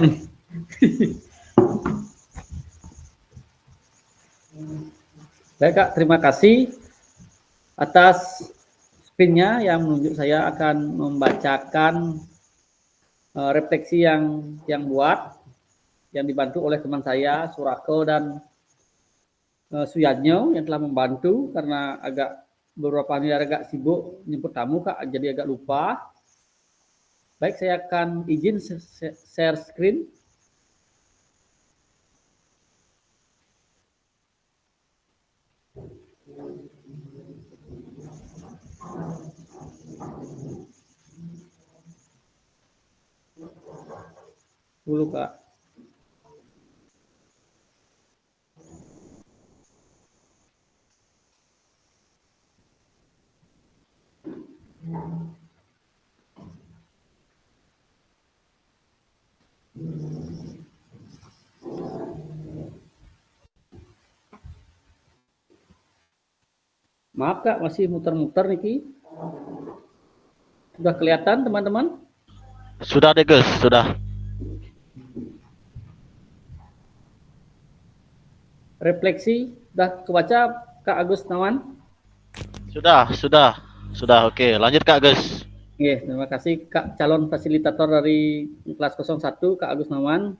nih. Baik Kak, terima kasih atas screen-nya yang menunjuk saya akan membacakan refleksi yang dibantu oleh teman saya Surako dan Suyadnyo yang telah membantu karena beberapa hari agak sibuk nyebut tamu Kak, jadi agak lupa. Baik, saya akan izin share screen. Dulu Kak. Maaf Kak, masih muter-muter nih. Sudah kelihatan teman-teman? Sudah deh Gus, sudah. Refleksi sudah kebaca Kak Agus Nawan? Sudah. Oke, lanjut Kak Gus. Oke, terima kasih Kak calon fasilitator dari kelas 01 Kak Agus Nawan.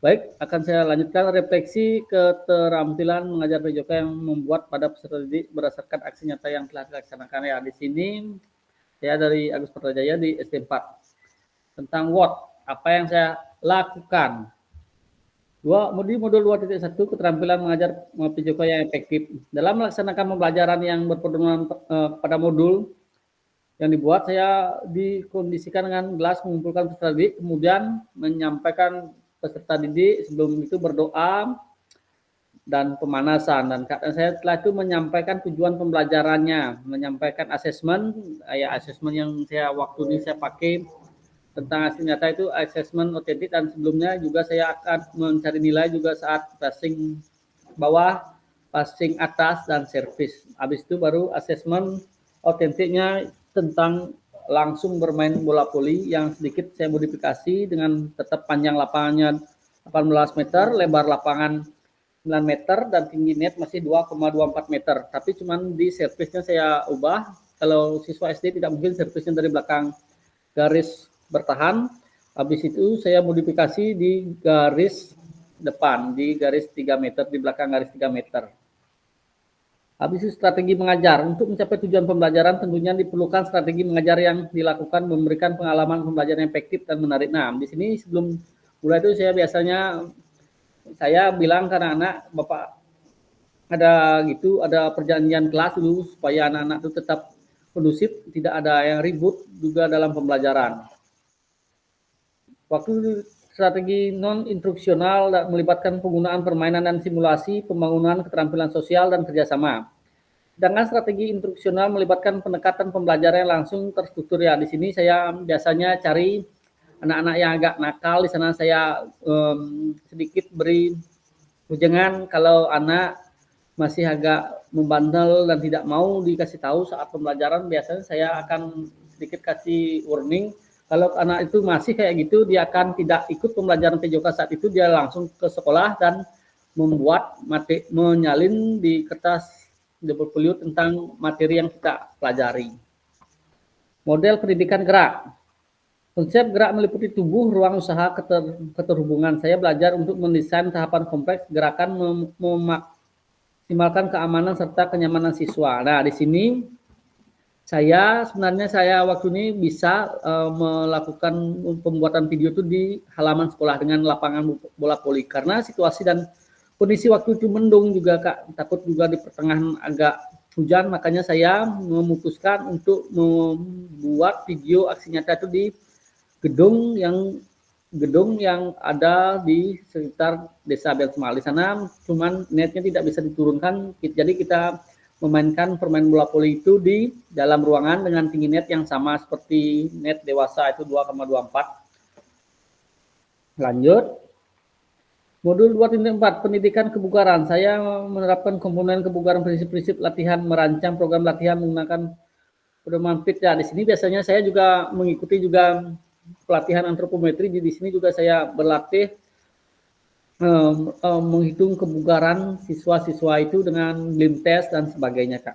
Baik, akan saya lanjutkan refleksi keterampilan mengajar PJOK yang membuat pada peserta didik berdasarkan aksi nyata yang telah dilaksanakan. Ya, di sini saya dari Agus Pertajaya di SD 4. Tentang what, apa yang saya lakukan. Di modul 2.1 keterampilan mengajar PJOK yang efektif. Dalam melaksanakan pembelajaran yang berpedoman pada modul yang dibuat, saya dikondisikan dengan gelas mengumpulkan peserta didik, kemudian menyampaikan peserta didik, sebelum itu berdoa dan pemanasan, dan saya setelah itu menyampaikan tujuan pembelajarannya, menyampaikan asesmen, asesmen yang waktu ini saya pakai tentang hasil nyata itu asesmen otentik, dan sebelumnya juga saya akan mencari nilai juga saat passing bawah, passing atas, dan servis. Habis itu baru asesmen otentiknya tentang langsung bermain bola voli yang sedikit saya modifikasi dengan tetap panjang lapangannya 18 meter, lebar lapangan 9 meter, dan tinggi net masih 2,24 meter. Tapi cuman di servisnya saya ubah. Kalau siswa SD tidak mungkin servisnya dari belakang garis bertahan. Habis itu saya modifikasi di garis depan, di garis 3 meter, di belakang garis 3 meter. Habis itu strategi mengajar. Untuk mencapai tujuan pembelajaran tentunya diperlukan strategi mengajar yang dilakukan memberikan pengalaman pembelajaran yang efektif dan menarik. Nah, di sini sebelum mulai itu saya biasanya bilang ke anak-anak, Bapak ada perjanjian kelas dulu supaya anak-anak itu tetap kondusif, tidak ada yang ribut juga dalam pembelajaran. Waktu strategi non-instruksional melibatkan penggunaan permainan dan simulasi, pembangunan keterampilan sosial dan kerjasama. Sedangkan strategi instruksional melibatkan pendekatan pembelajaran yang langsung terstruktur. Ya, di sini saya biasanya cari anak-anak yang agak nakal. Di sana saya sedikit beri ujangan kalau anak masih agak membandel dan tidak mau dikasih tahu saat pembelajaran. Biasanya saya akan sedikit kasih warning. Kalau anak itu masih kayak gitu, dia akan tidak ikut pembelajaran PJOK saat itu, dia langsung ke sekolah dan menyalin di kertas di portfolio tentang materi yang kita pelajari. Model pendidikan gerak. Konsep gerak meliputi tubuh, ruang usaha, keterhubungan. Saya belajar untuk mendesain tahapan kompleks gerakan memaksimalkan keamanan serta kenyamanan siswa. Nah, di sini saya waktu ini bisa melakukan pembuatan video itu di halaman sekolah dengan lapangan bola voli, karena situasi dan kondisi waktu itu mendung juga, Kak, takut juga di pertengahan agak hujan, makanya saya memutuskan untuk membuat video aksi nyata itu di gedung yang ada di sekitar Desa Belsmal. Di sana cuman netnya tidak bisa diturunkan, jadi kita memainkan permain bola voli itu di dalam ruangan dengan tinggi net yang sama seperti net dewasa itu 2,24. Lanjut. Modul 2.4 pendidikan kebugaran. Saya menerapkan komponen kebugaran, prinsip-prinsip latihan, merancang program latihan menggunakan pedoman FIT. Ya, di sini biasanya saya juga mengikuti juga pelatihan antropometri. Di sini juga saya berlatih menghitung kebugaran siswa-siswa itu dengan lim test dan sebagainya, Kak.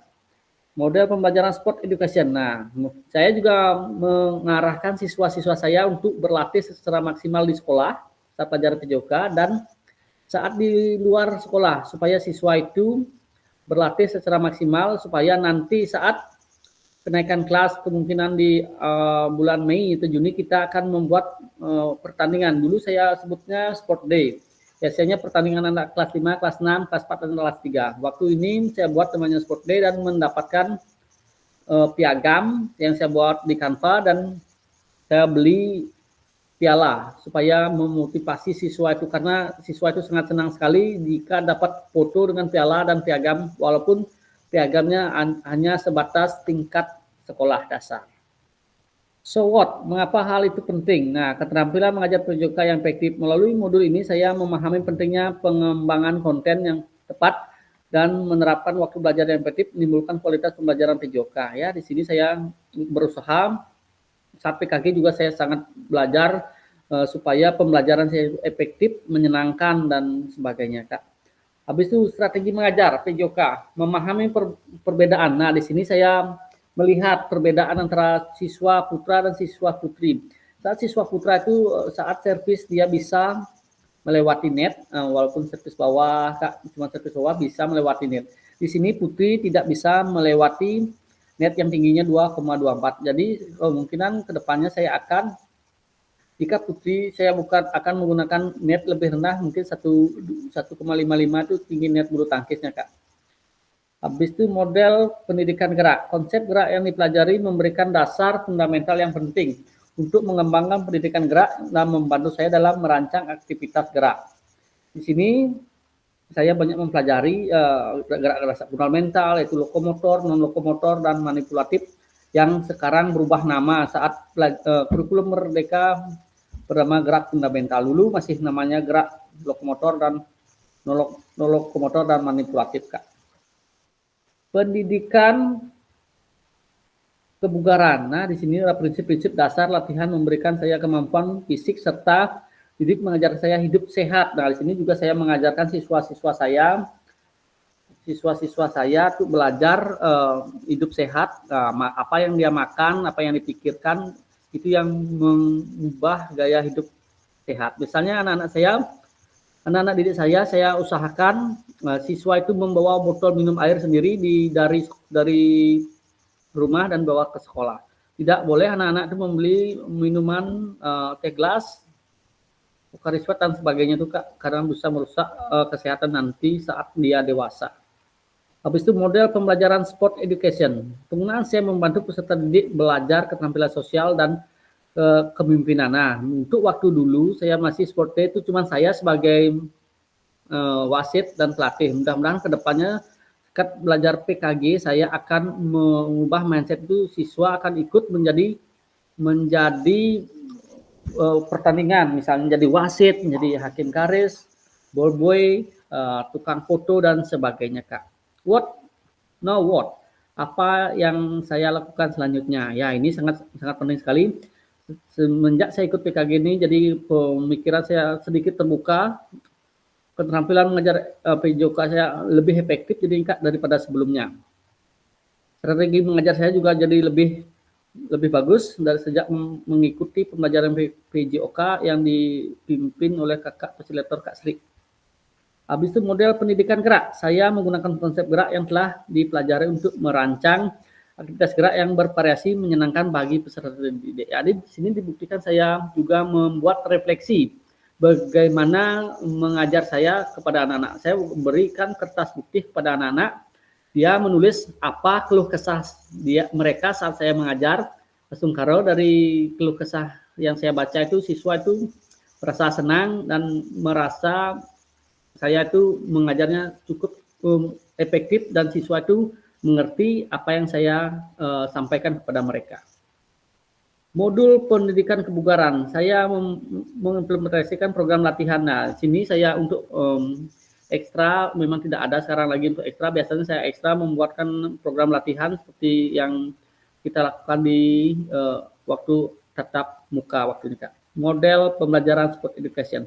Model pembelajaran sport education. Nah, saya juga mengarahkan siswa-siswa saya untuk berlatih secara maksimal di sekolah saat pelajaran PJOK dan saat di luar sekolah, supaya siswa itu berlatih secara maksimal supaya nanti saat kenaikan kelas kemungkinan di bulan Mei atau Juni kita akan membuat pertandingan. Dulu saya sebutnya sport day. Biasanya pertandingan anak kelas 5, kelas 6, kelas 4, dan kelas 3. Waktu ini saya buat namanya Sport Day dan mendapatkan piagam yang saya buat di Canva, dan saya beli piala supaya memotivasi siswa itu, karena siswa itu sangat senang sekali jika dapat foto dengan piala dan piagam, walaupun piagamnya hanya sebatas tingkat sekolah dasar. So what? Mengapa hal itu penting? Nah, keterampilan mengajar PJOK yang efektif. Melalui modul ini saya memahami pentingnya pengembangan konten yang tepat dan menerapkan waktu belajar yang efektif menimbulkan kualitas pembelajaran PJOK. Ya, di sini saya berusaha saat PKG juga saya sangat belajar supaya pembelajaran saya efektif, menyenangkan dan sebagainya, Kak. Habis itu strategi mengajar PJOK, memahami perbedaan. Nah, di sini saya melihat perbedaan antara siswa putra dan siswa putri. Saat siswa putra itu saat servis dia bisa melewati net, walaupun servis bawah Kak, cuma servis bawah bisa melewati net. Di sini Putri tidak bisa melewati net yang tingginya 2,24. Jadi kemungkinan kedepannya saya akan, jika Putri saya bukan akan menggunakan net lebih rendah, mungkin 1,55 itu tinggi net bulu tangkisnya Kak. Habis itu model pendidikan gerak. Konsep gerak yang dipelajari memberikan dasar fundamental yang penting untuk mengembangkan pendidikan gerak dan membantu saya dalam merancang aktivitas gerak. Di sini saya banyak mempelajari gerak-gerak fundamental, yaitu lokomotor, non-lokomotor, dan manipulatif yang sekarang berubah nama saat kurikulum Merdeka bernama gerak fundamental. Dulu masih namanya gerak lokomotor dan non-lokomotor dan manipulatif, Kak. Pendidikan kebugaran. Nah, di sini adalah prinsip-prinsip dasar latihan memberikan saya kemampuan fisik serta didik mengajar saya hidup sehat. Nah, di sini juga saya mengajarkan siswa-siswa saya untuk belajar hidup sehat. Apa yang dia makan, apa yang dipikirkan, itu yang mengubah gaya hidup sehat. Misalnya anak-anak didik saya usahakan siswa itu membawa botol minum air sendiri dari rumah dan bawa ke sekolah. Tidak boleh anak-anak itu membeli minuman teh gelas, riswat dan sebagainya itu Kak, karena bisa merusak kesehatan nanti saat dia dewasa. Habis itu model pembelajaran sport education. Penggunaan saya membantu peserta didik belajar keterampilan sosial dan kepemimpinan. Nah, untuk waktu dulu saya masih sport day itu cuma saya sebagai wasit dan pelatih. Mudah-mudahan kedepannya ketika belajar PKG saya akan mengubah mindset itu, siswa akan ikut menjadi pertandingan, misalnya menjadi wasit, menjadi hakim karis, ball boy, tukang foto dan sebagainya Kak. What? Apa yang saya lakukan selanjutnya? Ya, ini sangat penting sekali. Semenjak saya ikut PKG ini, jadi pemikiran saya sedikit terbuka. Keterampilan mengajar PJOK saya lebih efektif jadi Kak daripada sebelumnya. Strategi mengajar saya juga jadi lebih bagus dari sejak mengikuti pembelajaran PJOK yang dipimpin oleh Kakak fasilitator Kak Sri. Habis itu model pendidikan gerak. Saya menggunakan konsep gerak yang telah dipelajari untuk merancang aktivitas gerak yang bervariasi menyenangkan bagi peserta didik. Jadi di sini dibuktikan saya juga membuat refleksi bagaimana mengajar saya kepada anak-anak. Saya berikan kertas bukti kepada anak-anak. Dia menulis apa keluh kesah mereka saat saya mengajar. Langsung karo dari keluh kesah yang saya baca itu, siswa itu merasa senang dan merasa saya itu mengajarnya cukup efektif dan siswa itu mengerti apa yang saya sampaikan kepada mereka. Modul pendidikan kebugaran, saya mengimplementasikan program latihan. Nah, sini saya untuk ekstra memang tidak ada sekarang lagi untuk ekstra. Biasanya saya ekstra membuatkan program latihan seperti yang kita lakukan di waktu tatap muka waktu ini Kak. Model pembelajaran sport education.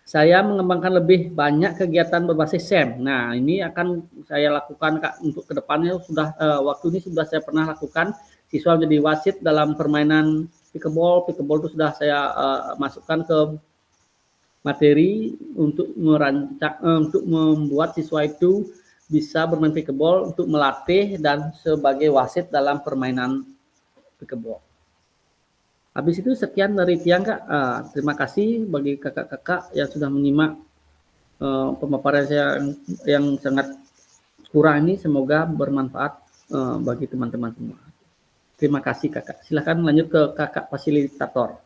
Saya mengembangkan lebih banyak kegiatan berbasis SEM. Nah, ini akan saya lakukan Kak untuk kedepannya. Waktu ini sudah saya pernah lakukan. Siswa menjadi wasit dalam permainan pickleball. Pickleball itu sudah saya masukkan ke materi untuk merancang, untuk membuat siswa itu bisa bermain pickleball untuk melatih dan sebagai wasit dalam permainan pickleball. Habis itu sekian dari Tiang Kak. Terima kasih bagi kakak-kakak yang sudah menyimak pemaparan saya yang sangat kurang ini. Semoga bermanfaat bagi teman-teman semua. Terima kasih kakak. Silakan lanjut ke kakak fasilitator.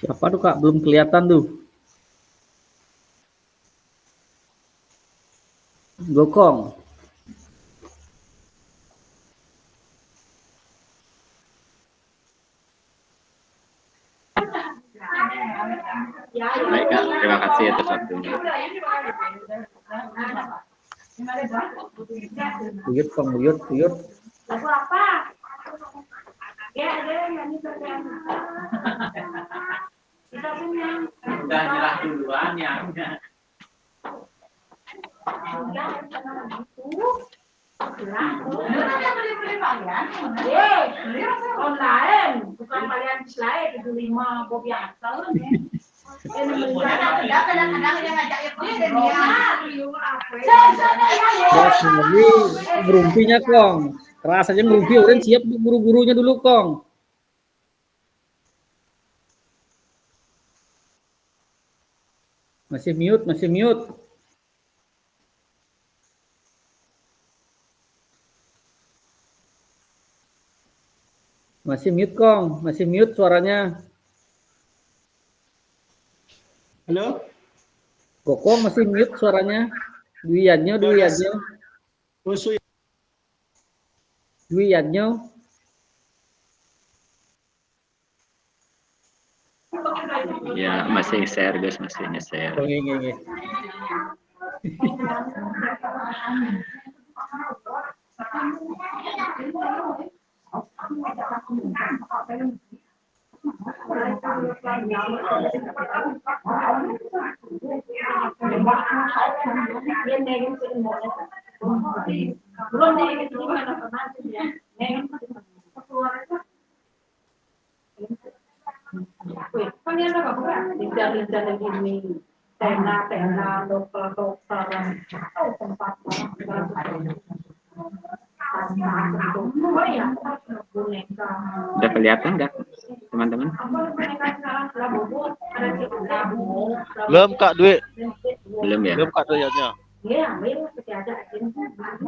Siapa tuh Kak? Belum kelihatan tuh. Gokong. Baik Kak, terima kasih atas waktunya. Buyut Kong, buyut. Lagu apa? Ya, ada yang nyanyi bagian. Kita punya. Udah nyerah duluan ya. Online, bukan kalian slide itu 5 Bob yang asal. Kadang-kadang yang ngajak itu dan Terus ini ngerumpinya Kong. Rasanya ngerumpi, orang siap guru-gurunya dulu Kong. Masih mute. Masih mute Kong, masih mute suaranya. Halo? Gokong masih mute suaranya. Dwi Yadnyo. Musuh Dwi Yadnyo. Ya, masih share guys, masih nge-share. Oh, nge. Lincah-lincah gini, tenda, dokter, tempat Udah kelihatan nggak teman-teman? Belum Kak Dwi. Belum ya? Belum Kak Dwi Yadnya.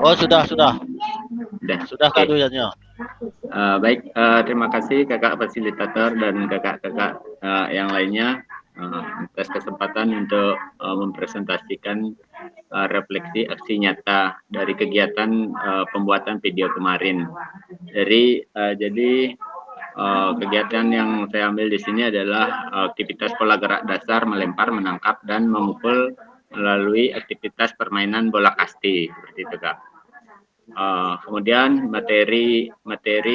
Oh, sudah. Udah. Sudah Kak Oke. Dwi Yadnya. Baik, terima kasih kakak fasilitator dan kakak-kakak yang lainnya atas kesempatan untuk mempresentasikan refleksi aksi nyata dari kegiatan pembuatan video kemarin. Jadi kegiatan yang saya ambil di sini adalah aktivitas pola gerak dasar, melempar, menangkap, dan memukul melalui aktivitas permainan bola kasti, seperti itu Kak. Kemudian materi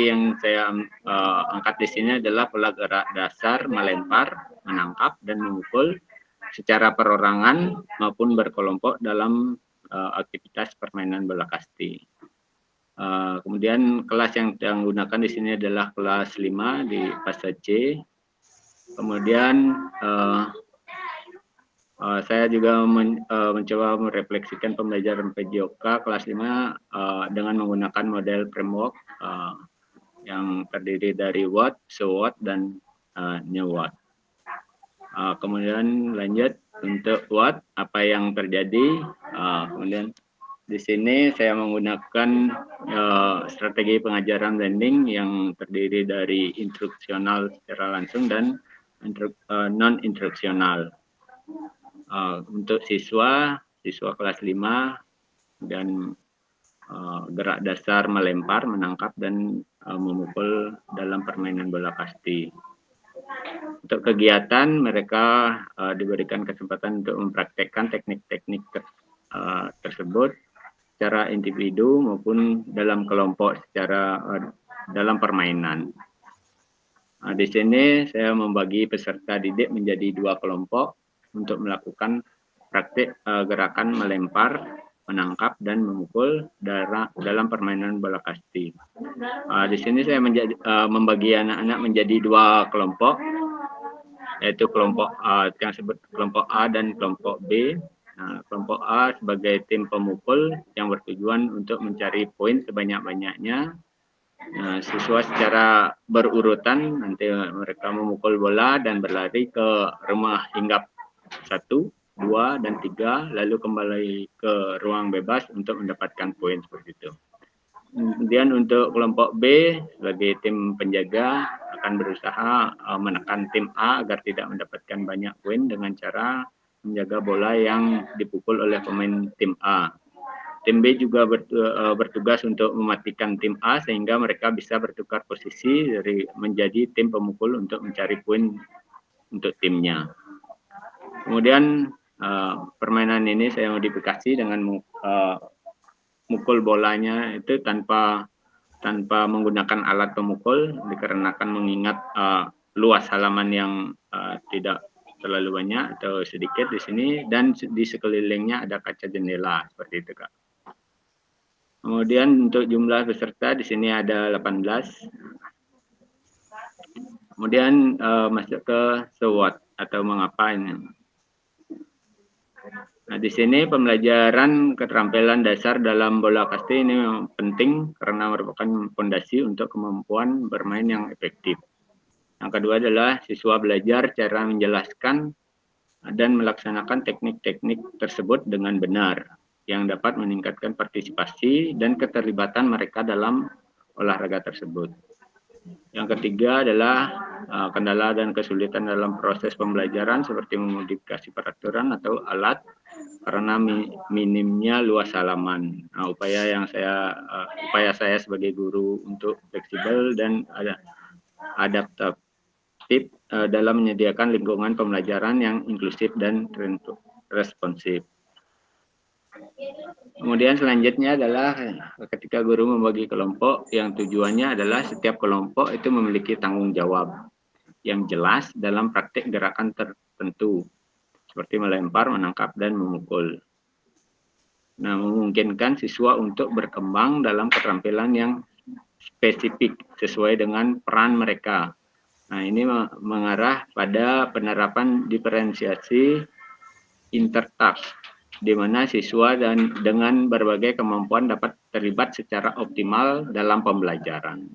yang saya angkat di sini adalah pola gerak dasar, melempar, menangkap, dan memukul secara perorangan maupun berkelompok dalam aktivitas permainan bola kasti. Kemudian kelas yang saya gunakan di sini adalah kelas 5 di fase C. Kemudian saya juga mencoba merefleksikan pembelajaran PJOK kelas 5 dengan menggunakan model framework yang terdiri dari what, so what, dan new what. Kemudian lanjut untuk what, apa yang terjadi. Kemudian di sini saya menggunakan strategi pengajaran blending yang terdiri dari instruksional secara langsung dan non-instruksional. Untuk siswa kelas 5 dan gerak dasar melempar, menangkap, dan memukul dalam permainan bola kasti. Untuk kegiatan mereka diberikan kesempatan untuk mempraktekkan teknik-teknik tersebut secara individu maupun dalam kelompok secara dalam permainan. Di sini saya membagi peserta didik menjadi 2 kelompok untuk melakukan praktik gerakan melempar, menangkap, dan memukul dalam permainan bola kasti. Di sini saya membagi anak-anak menjadi 2 kelompok, yaitu kelompok yang disebut kelompok A dan kelompok B. Kelompok A sebagai tim pemukul yang bertujuan untuk mencari poin sebanyak-banyaknya. Siswa secara berurutan nanti mereka memukul bola dan berlari ke rumah hinggap 1, 2, dan 3, lalu kembali ke ruang bebas untuk mendapatkan poin seperti itu. Kemudian untuk kelompok B sebagai tim penjaga akan berusaha menekan tim A agar tidak mendapatkan banyak poin dengan cara menjaga bola yang dipukul oleh pemain tim A. Tim B juga bertugas untuk mematikan tim A sehingga mereka bisa bertukar posisi dari menjadi tim pemukul untuk mencari poin untuk timnya. Kemudian permainan ini saya modifikasi dengan mukul bolanya itu tanpa menggunakan alat pemukul dikarenakan mengingat luas halaman yang tidak terlalu banyak atau sedikit di sini dan di sekelilingnya ada kaca jendela seperti itu Kak. Kemudian untuk jumlah peserta di sini ada 18. Kemudian masuk ke SWOT atau mengapa ini. Nah, di sini pembelajaran keterampilan dasar dalam bola kasti ini memang penting karena merupakan fondasi untuk kemampuan bermain yang efektif. Yang kedua adalah siswa belajar cara menjelaskan dan melaksanakan teknik-teknik tersebut dengan benar yang dapat meningkatkan partisipasi dan keterlibatan mereka dalam olahraga tersebut. Yang ketiga adalah kendala dan kesulitan dalam proses pembelajaran seperti memodifikasi peraturan atau alat karena minimnya luas halaman. Nah, upaya saya sebagai guru untuk fleksibel dan adaptif dalam menyediakan lingkungan pembelajaran yang inklusif dan responsif. Kemudian selanjutnya adalah ketika guru membagi kelompok yang tujuannya adalah setiap kelompok itu memiliki tanggung jawab yang jelas dalam praktik gerakan tertentu seperti melempar, menangkap, dan memukul. Nah, memungkinkan siswa untuk berkembang dalam keterampilan yang spesifik sesuai dengan peran mereka. Nah, ini mengarah pada penerapan diferensiasi intertask, di mana siswa dengan berbagai kemampuan dapat terlibat secara optimal dalam pembelajaran.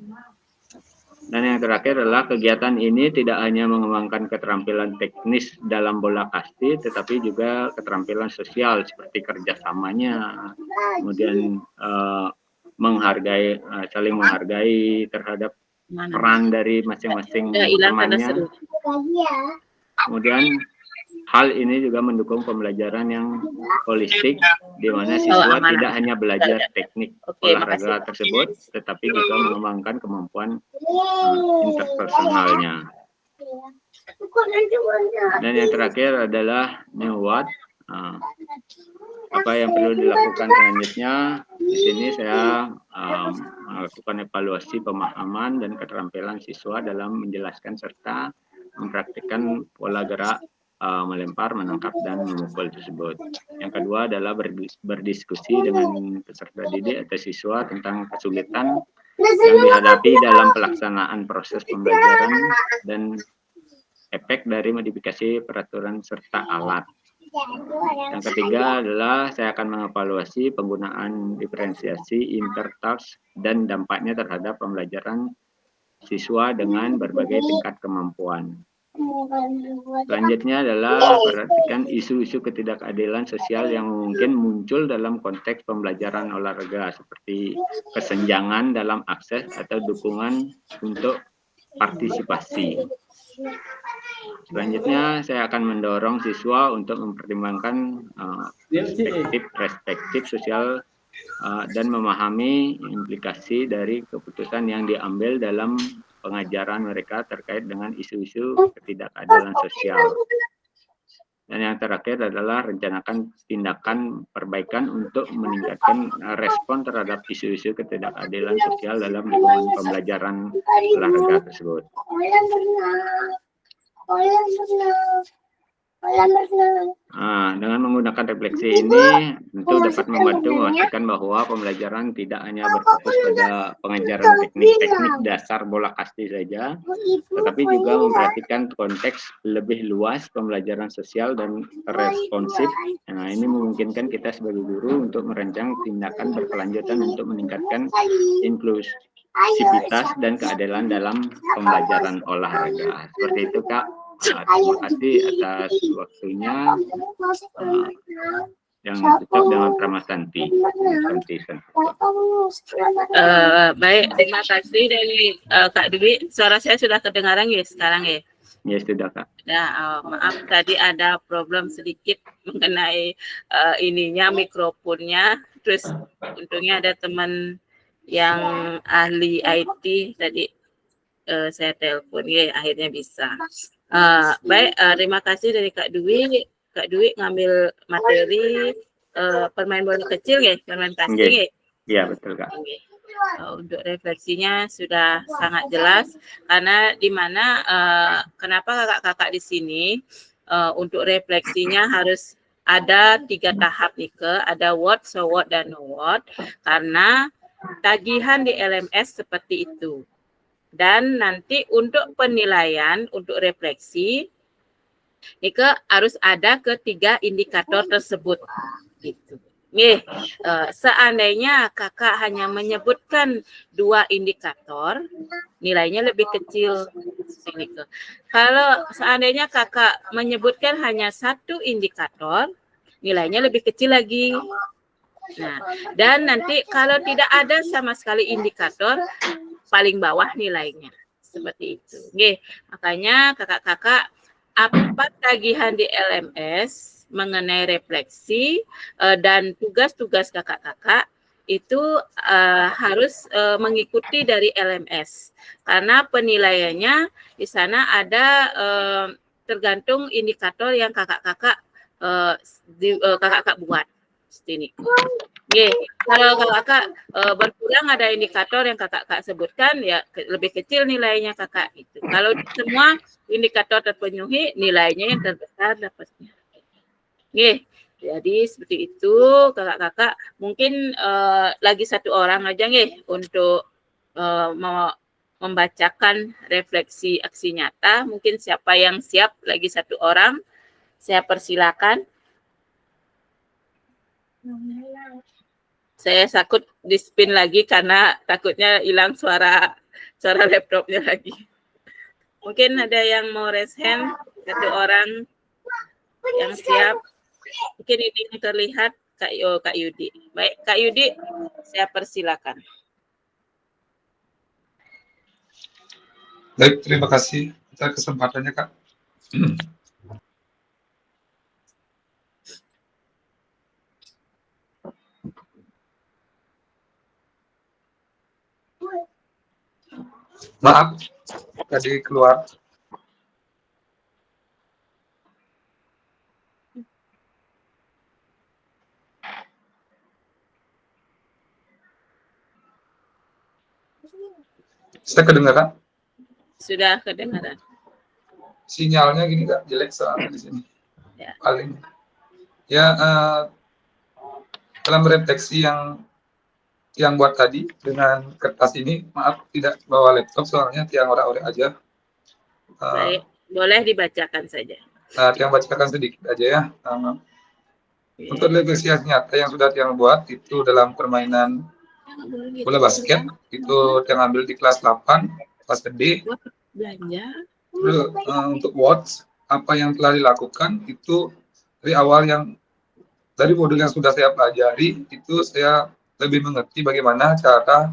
Dan yang terakhir adalah kegiatan ini tidak hanya mengembangkan keterampilan teknis dalam bola kasti, tetapi juga keterampilan sosial seperti kerjasamanya, kemudian saling menghargai terhadap peran dari masing-masing temannya. Kemudian hal ini juga mendukung pembelajaran yang holistik, di mana siswa tidak hanya belajar teknik olahraga tersebut, tetapi juga mengembangkan kemampuan interpersonalnya. Dan yang terakhir adalah NEWAT. Apa yang perlu dilakukan selanjutnya? Di sini saya melakukan evaluasi pemahaman dan keterampilan siswa dalam menjelaskan serta mempraktikkan pola gerak melempar, menangkap, dan memukul tersebut. Yang kedua adalah berdiskusi dengan peserta didik atau siswa tentang kesulitan yang dihadapi dalam pelaksanaan proses pembelajaran dan efek dari modifikasi peraturan serta alat. Yang ketiga adalah saya akan mengevaluasi penggunaan diferensiasi intertask dan dampaknya terhadap pembelajaran siswa dengan berbagai tingkat kemampuan. Selanjutnya adalah perhatikan isu-isu ketidakadilan sosial yang mungkin muncul dalam konteks pembelajaran olahraga seperti kesenjangan dalam akses atau dukungan untuk partisipasi. Selanjutnya saya akan mendorong siswa untuk mempertimbangkan perspektif sosial dan memahami implikasi dari keputusan yang diambil dalam pengajaran mereka terkait dengan isu-isu ketidakadilan sosial. Dan yang terakhir adalah rencanakan tindakan perbaikan untuk meningkatkan respon terhadap isu-isu ketidakadilan sosial dalam lingkungan pembelajaran olahraga tersebut. Dengan menggunakan refleksi ini tentu dapat membantu memastikan bahwa pembelajaran tidak hanya berfokus pada pengajaran teknik-teknik dasar bola kasti saja, tetapi juga memperhatikan konteks lebih luas pembelajaran sosial dan responsif. Nah, ini memungkinkan kita sebagai guru untuk merancang tindakan berkelanjutan untuk meningkatkan inklusivitas dan keadilan dalam pembelajaran olahraga. Seperti itu, Kak. Terima kasih atas waktunya. yang cocok dengan Pramasanti. Baik, terima kasih dari Kak Dwi. Suara saya sudah kedengaran ya sekarang ya? Ya sudah Kak. Nah, maaf tadi ada problem sedikit mengenai ininya mikrofonnya. Terus untungnya ada teman yang ahli IT tadi saya telepon ya akhirnya bisa. Baik, terima kasih dari Kak Dwi. Kak Dwi ngambil materi permain bola kecil ya, permain casting ya. Iya betul Kak. Untuk refleksinya sudah sangat jelas karena di mana kenapa kakak-kakak di sini untuk refleksinya harus ada 3 tahap nih ada what, so what, dan no what karena tagihan di LMS seperti itu. Dan nanti untuk penilaian untuk refleksi Nika harus ada ketiga indikator tersebut gitu. Nih, seandainya kakak hanya menyebutkan 2 indikator, nilainya lebih kecil. Kalau seandainya kakak menyebutkan hanya 1 indikator, nilainya lebih kecil lagi. Nah, dan nanti kalau tidak ada sama sekali indikator, paling bawah nilainya. Seperti itu. Nih, makanya kakak-kakak apa tagihan di LMS mengenai refleksi dan tugas-tugas kakak-kakak itu harus mengikuti dari LMS karena penilaiannya di sana ada tergantung indikator yang kakak-kakak kakak-kakak buat seperti ini. Kalau kakak berkurang ada indikator yang kakak sebutkan ya lebih kecil nilainya kakak itu. Kalau semua indikator terpenuhi nilainya yang terbesar dapatnya. Jadi seperti itu kakak-kakak mungkin lagi 1 orang aja untuk membacakan refleksi aksi nyata. Mungkin siapa yang siap lagi 1 orang, saya persilakan. Saya takut di-spin lagi karena takutnya hilang suara laptopnya lagi. Mungkin ada yang mau raise hand, 1 orang yang siap. Mungkin ini yang terlihat Kak Yudi. Baik, Kak Yudi, saya persilakan. Baik, terima kasih atas kesempatannya, Kak. Maaf, tadi keluar. Saya kedengaran? Sudah kedengaran. Sinyalnya gini Kak, jelek soalnya di sini. Ya. Paling. Ya, dalam refleksi yang buat tadi dengan kertas ini, maaf tidak bawa laptop soalnya tiang ora-ora aja. Baik, boleh dibacakan saja. Tiang bacakan sedikit aja ya. Untuk refleksi nyata yang sudah tiang buat itu dalam permainan bola basket itu yang ambil di kelas 8 kelas D. Belanja. Untuk watch apa yang telah dilakukan itu dari awal dari modul yang sudah saya pelajari itu saya lebih mengerti bagaimana cara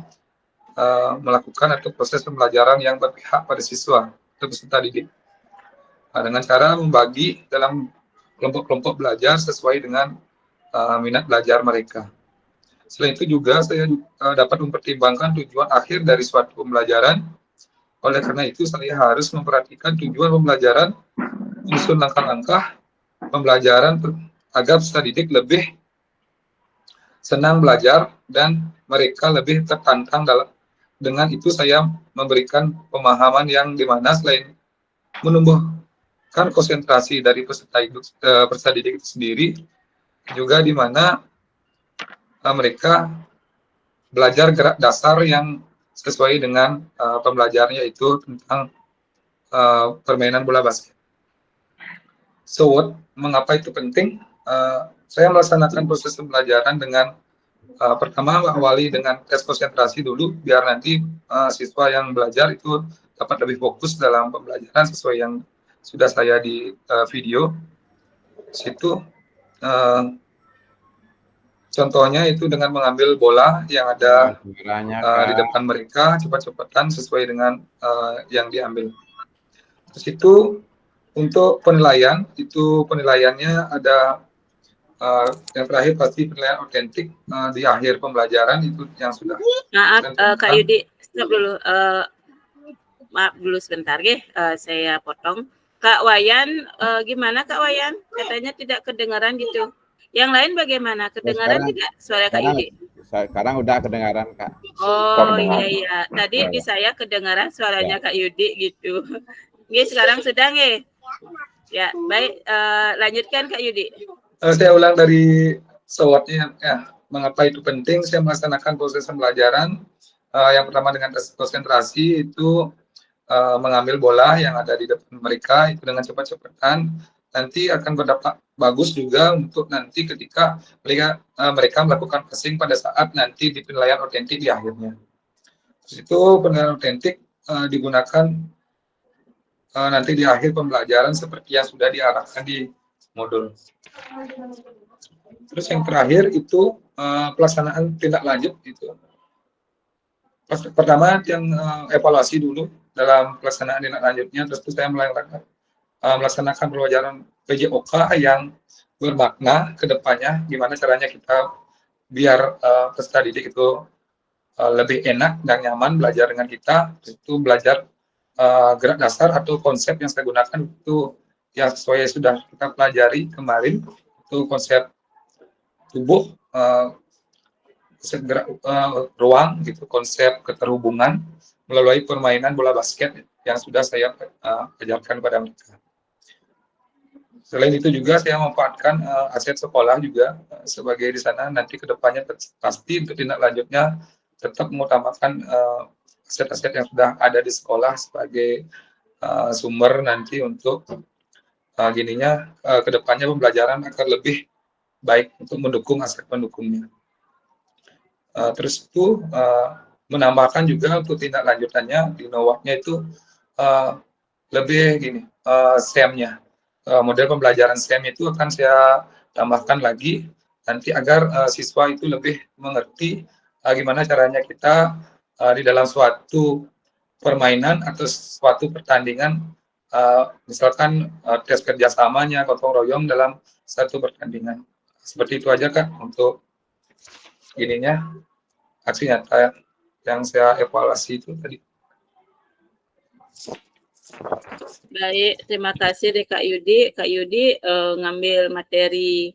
melakukan atau proses pembelajaran yang berpihak pada siswa atau peserta didik. Dengan cara membagi dalam kelompok-kelompok belajar sesuai dengan minat belajar mereka. Selain itu juga saya dapat mempertimbangkan tujuan akhir dari suatu pembelajaran. Oleh karena itu saya harus memperhatikan tujuan pembelajaran, menyusun langkah-langkah pembelajaran agar peserta didik lebih senang belajar dan mereka lebih tertantang dengan itu saya memberikan pemahaman yang dimana selain menumbuhkan konsentrasi dari peserta didik itu sendiri, juga dimana mereka belajar gerak dasar yang sesuai dengan pembelajarannya yaitu tentang permainan bola basket. So, mengapa itu penting? Saya melaksanakan proses pembelajaran dengan pertama awali dengan tes konsentrasi dulu, biar nanti siswa yang belajar itu dapat lebih fokus dalam pembelajaran sesuai yang sudah saya di video. Situ Contohnya itu dengan mengambil bola yang ada Suaranya, di Kak. depan mereka cepat-cepatan sesuai dengan yang diambil. Terus itu untuk penilaian, itu penilaiannya ada yang terakhir pasti penilaian otentik di akhir pembelajaran itu yang sudah. Maaf, Kak Yudi, stop dulu. Maaf dulu sebentar, saya potong. Kak Wayan, gimana Kak Wayan? Katanya tidak kedengaran gitu. Yang lain bagaimana? Kedengaran tidak suara Kak Yudi? Sekarang udah kedengaran, Kak. Oh iya. Tadi di saya kedengaran suaranya Kak Yudi gitu. Nggih, sekarang sedang ya. Baik, lanjutkan Kak Yudi. Saya ulang dari SWOT-nya ya. Mengapa itu penting? Saya melaksanakan proses pembelajaran. Yang pertama dengan konsentrasi itu mengambil bola yang ada di depan mereka itu dengan cepat-cepatan. Nanti akan berdampak bagus juga untuk nanti ketika mereka melakukan passing pada saat nanti di penilaian otentik di akhirnya. Terus itu penilaian otentik digunakan nanti di akhir pembelajaran seperti yang sudah diarahkan di modul. Terus yang terakhir itu pelaksanaan tindak lanjut itu. Pertama yang evaluasi dulu dalam pelaksanaan tindak lanjutnya, terus saya melaksanakan pembelajaran PJOK yang bermakna ke depannya, gimana caranya kita biar peserta didik itu lebih enak dan nyaman belajar dengan kita. Itu belajar gerak dasar atau konsep yang saya gunakan itu yang sesuai sudah kita pelajari kemarin, itu konsep tubuh, konsep gerak ruang, gitu, konsep keterhubungan melalui permainan bola basket yang sudah saya ajarkan pada mereka. Selain itu juga saya memanfaatkan aset sekolah juga sebagai di sana nanti kedepannya pasti untuk tindak lanjutnya tetap mengutamakan aset-aset yang sudah ada di sekolah sebagai sumber nanti untuk kedepannya pembelajaran akan lebih baik untuk mendukung aspek pendukungnya. Terus itu menambahkan juga untuk tindak lanjutannya di NOWAC-nya itu lebih gini, SEM-nya. Model pembelajaran SEM itu akan saya tambahkan lagi nanti agar siswa itu lebih mengerti gimana caranya kita di dalam suatu permainan atau suatu pertandingan, misalkan tes kerjasamanya, gotong royong dalam satu pertandingan. Seperti itu aja Kak untuk ininya, aksi nyata yang saya evaluasi itu tadi. Baik, terima kasih deh Kak Yudi. Kak Yudi ngambil materi,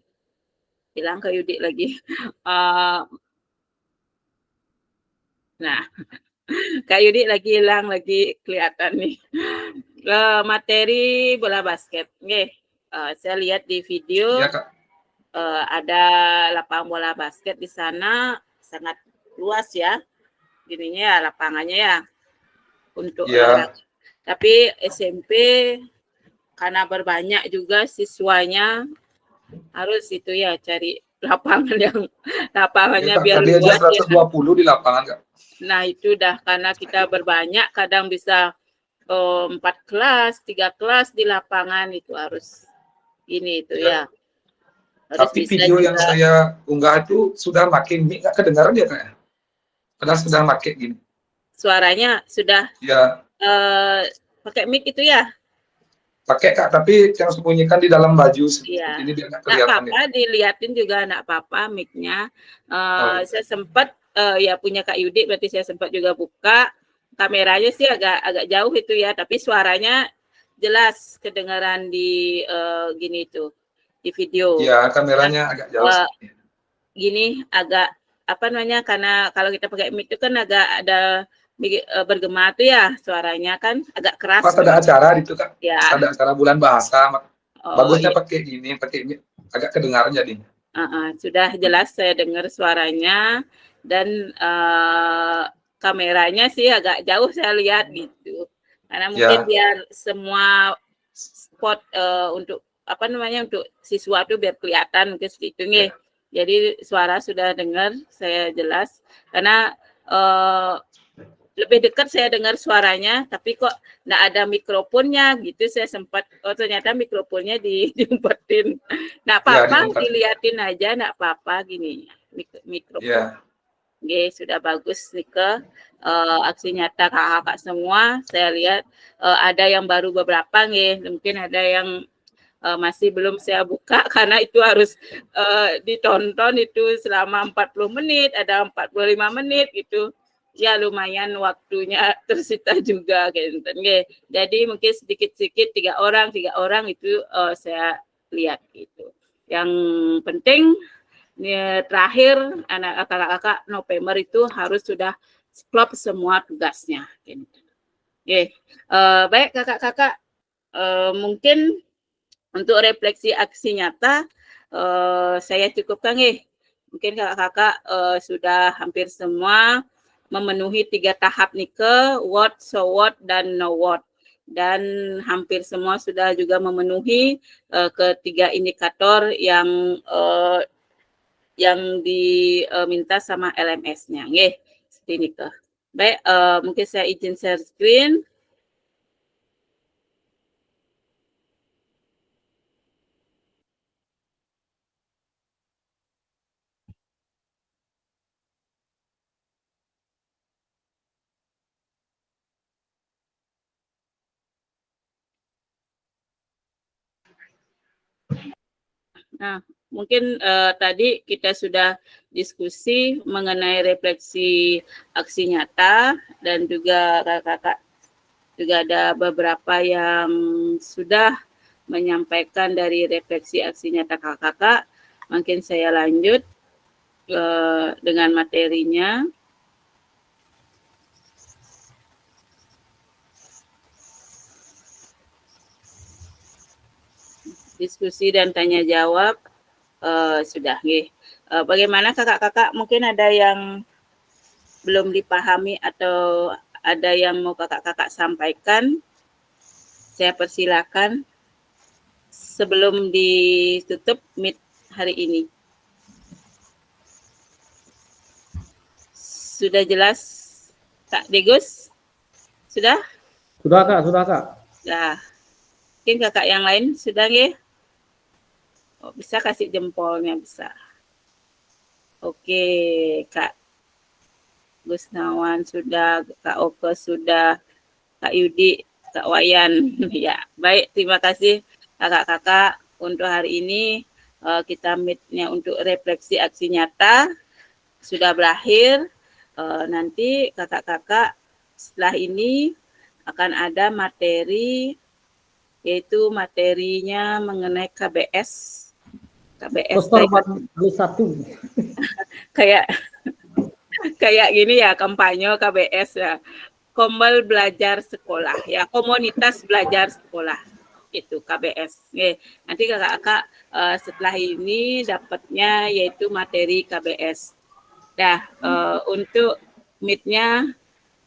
hilang Kak Yudi lagi. Nah, Kak Yudi lagi hilang, lagi kelihatan nih. Materi bola basket. Saya lihat di video Ya, Kak. ada lapangan bola basket di sana, sangat luas ya. Gininya ya lapangannya ya. Untuk olahraga. Tapi SMP karena berbanyak juga siswanya, harus itu ya cari lapangan yang lapangannya biar tadi luas. aja 120 di lapangan Kak. Nah itu dah karena kita berbanyak, kadang bisa 4 kelas, 3 kelas di lapangan, itu harus ini itu ya. Harus. Tapi video juga yang saya unggah itu sudah makin nggak kedengaran ya Kak? Padahal sudah pakai gini. Suaranya sudah ya. Pakai mic itu ya? Pakai Kak, tapi yang sembunyikan di dalam baju ya. Ini biar nggak kelihatan. Nggak apa-apa, dilihatin juga nggak apa-apa mic-nya. Saya sempat ya punya Kak Yudi, berarti saya sempat juga buka. Kameranya sih agak jauh itu ya, tapi suaranya jelas kedengaran di gini itu, di video. Iya, kameranya agak jauh. Gini agak apa namanya, karena kalau kita pakai mic itu kan agak ada bergema tuh ya, suaranya kan agak keras. Pas ada acara itu Kak, ya. Ada acara bulan bahasa, bagusnya pakai gini, pakai ini agak kedengaran jadi. Sudah jelas saya dengar suaranya, dan kameranya sih agak jauh saya lihat gitu, karena mungkin biar semua spot untuk apa namanya, untuk siswa tuh biar kelihatan ke situ nih. Jadi suara sudah dengar saya jelas, karena lebih dekat saya dengar suaranya, tapi kok nggak ada mikrofonnya gitu. Saya sempat, oh ternyata mikrofonnya diumpetin. Nggak apa-apa, diumpetin. diliatin aja, nggak apa-apa gini. Mikrofon. Iya. Oke, sudah bagus nih ke aksi nyata kakak-kakak semua. Saya lihat ada yang baru beberapa nih, mungkin ada yang masih belum saya buka karena itu harus ditonton itu selama 40 menit, ada 45 menit gitu. Ya lumayan waktunya tersita juga gitu. Jadi mungkin sedikit-sedikit 3 orang itu saya lihat gitu. Yang penting terakhir anak kakak-kakak November itu harus sudah klop semua tugasnya. Gitu. Baik kakak-kakak, mungkin untuk refleksi aksi nyata saya cukupkan mungkin kakak-kakak sudah hampir semua memenuhi 3 tahap nih ke what, so what, dan no what. Dan hampir semua sudah juga memenuhi ketiga indikator yang diminta sama LMS-nya. Seperti ini ke. Baik, mungkin saya izin share screen. Nah, mungkin tadi kita sudah diskusi mengenai refleksi aksi nyata dan juga kakak-kakak juga ada beberapa yang sudah menyampaikan dari refleksi aksi nyata kakak-kakak. Mungkin saya lanjut dengan materinya. Diskusi dan tanya jawab sudah bagaimana kakak-kakak, mungkin ada yang belum dipahami atau ada yang mau kakak-kakak sampaikan, saya persilakan sebelum ditutup Meet hari ini. Sudah jelas Kak Degus? Sudah? Sudah Kak. Nah, mungkin kakak yang lain sudah Oh, bisa kasih jempolnya, bisa. Oke, Kak Gusnawan sudah, Kak Oke sudah, Kak Yudi, Kak Wayan. Ya, baik, terima kasih kakak-kakak untuk hari ini. Kita meet-nya untuk refleksi aksi nyata sudah berakhir. Nanti kakak-kakak setelah ini akan ada materi, yaitu materinya mengenai KBS. Poster 41. kayak gini ya, kampanye KBS ya. Kombel belajar sekolah ya, komunitas belajar sekolah itu KBS. Nanti kakak-kakak setelah ini dapatnya yaitu materi KBS. Nah, untuk meet-nya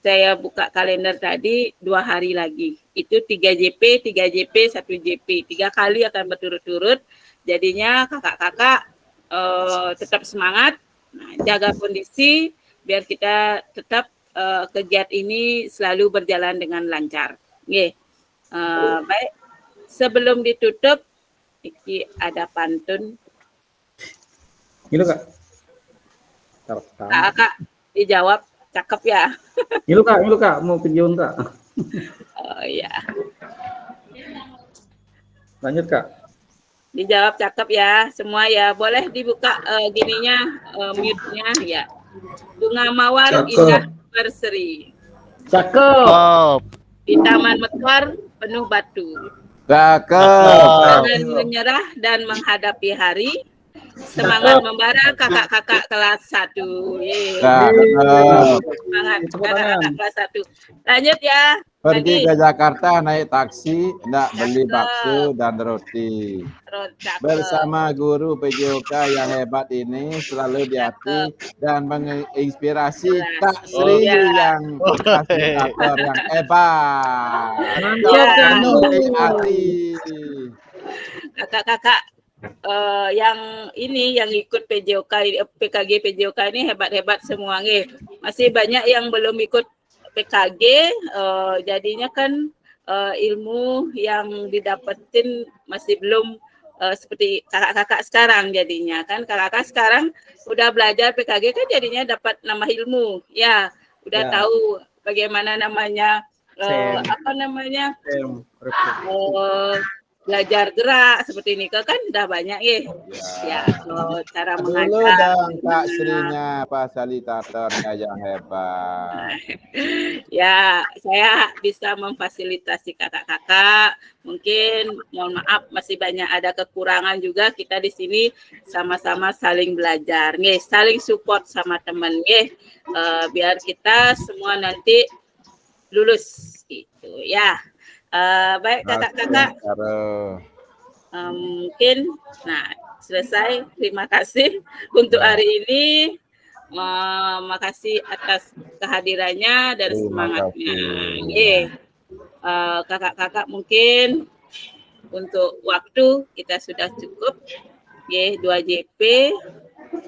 saya buka kalender tadi 2 hari lagi. Itu 3 JP, 1 JP. 3 kali akan berturut-turut. Jadinya kakak-kakak tetap semangat, jaga kondisi, biar kita tetap kegiatan ini selalu berjalan dengan lancar. Baik, sebelum ditutup, iki ada pantun. Gitu Kak. Kakak dijawab, cakep ya. Gitu Kak, mau videoin Kak. Oh iya. Lanjut Kak. Dijawab cakep ya, semua ya. Boleh dibuka gininya, mute-nya ya. Bunga mawar Cakep. indah berseri. Cakep. Di taman mekar penuh batu. Cakep. Jangan menyerah dan menghadapi hari. Semangat membara kakak-kakak kelas 1. Cakep. Semangat kakak-kakak kelas 1. Lanjut ya. Pergi Lagi. ke Jakarta naik taksi, enggak beli Cakep. bakso dan roti. Cakep. Bersama guru PJOK yang hebat ini selalu di hati dan menginspirasi Kak Sri Iya. yang fasilitator yang hebat. Iya. Penuh di hati. Kakak-kakak yang ini yang ikut PJOK, PKG PJOK ini hebat-hebat semua nih. Masih banyak yang belum ikut PKG jadinya kan ilmu yang didapetin masih belum seperti kakak-kakak sekarang jadinya kan. Kakak-kakak sekarang udah belajar PKG kan jadinya dapat nambah ilmu. Ya, udah Ya. tahu bagaimana namanya apa namanya belajar gerak seperti ini kan udah banyak ya cara Dulu mengajar. dong Kak Srinya fasilitatornya yang hebat. Ya, saya bisa memfasilitasi kakak-kakak. Mungkin mohon maaf masih banyak ada kekurangan juga. Kita di sini sama-sama saling belajar, saling support sama teman, biar kita semua nanti lulus gitu ya. Baik kakak-kakak, mungkin selesai. Terima kasih untuk hari ini. Makasih atas kehadirannya dan semangatnya. Kakak-kakak mungkin untuk waktu kita sudah cukup. 2 JP.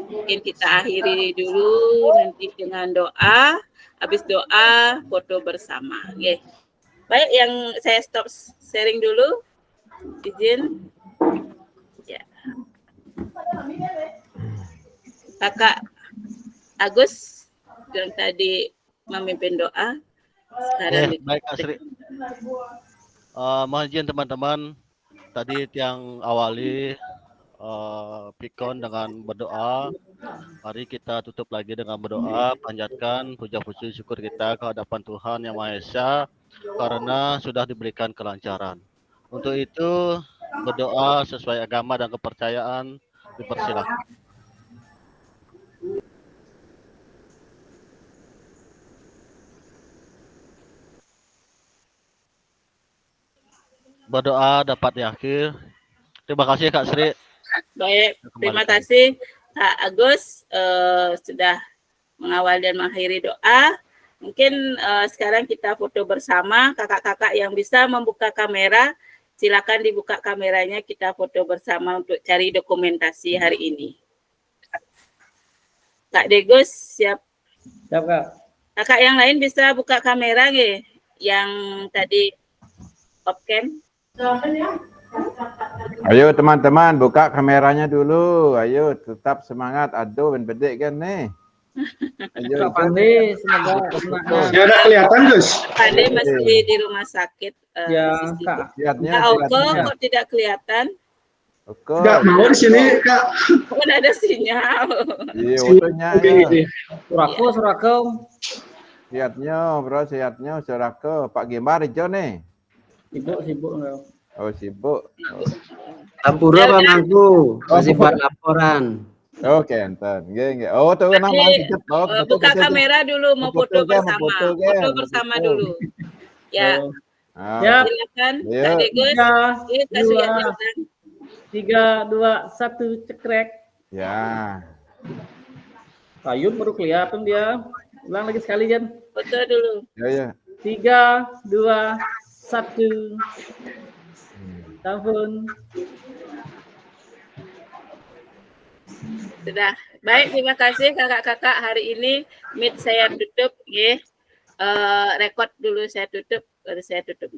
Mungkin kita akhiri dulu nanti dengan doa. Habis doa foto bersama. Baik, yang saya stop sharing dulu. Izin. Ya. Kakak Agus yang tadi memimpin doa. Sekarang baik Kak Sri. Mohon izin teman-teman, tadi yang awali pikon dengan berdoa. Mari kita tutup lagi dengan berdoa, panjatkan puja puji syukur kita ke hadapan Tuhan Yang Maha Esa karena sudah diberikan kelancaran. Untuk itu berdoa sesuai agama dan kepercayaan dipersilakan. Berdoa dapat diakhir. Terima kasih Kak Sri. Baik, terima kasih Kak Agus sudah mengawal dan mengakhiri doa. Mungkin sekarang kita foto bersama. Kakak-kakak yang bisa membuka kamera, silakan dibuka kameranya, kita foto bersama untuk cari dokumentasi hari ini. Kak Degus siap? Siap Kak. Kakak yang lain bisa buka kamera nggih? Yang tadi off cam. Ayo teman-teman buka kameranya dulu. Ayo tetap semangat. Aduh bedik kan nih. Ayo Kak Pandi semoga Ya udah kelihatan Gus. Pandi masih di rumah sakit. Ya Kak. Kak Oko kok tidak kelihatan? Enggak mau di sini Kak. Oh, ada sinyal. Iya, fotonya. Surako. Sihatnya, bro, sihatnya, surako. Pak Gemar hijau nih. Sibuk. Oh, sibuk. Ampura Pak Mangku, masih buat laporan. Oh, kenten. Nggih. Oh, tuh nang mantep. Buka kamera dulu, mau foto bersama. Foto bersama dulu. Ya. Ya. Silakan Kak Degus. Kita sudah 3, 2, 1 cekrek. Ya. Kayun baru kelihatan dia. Ulang lagi sekali Jan. Foto dulu. Ya. 3, 2, 1. Tahun. Sudah. Baik, terima kasih kakak-kakak. Hari ini meet saya tutup, rekod dulu saya tutup, baru saya tutup.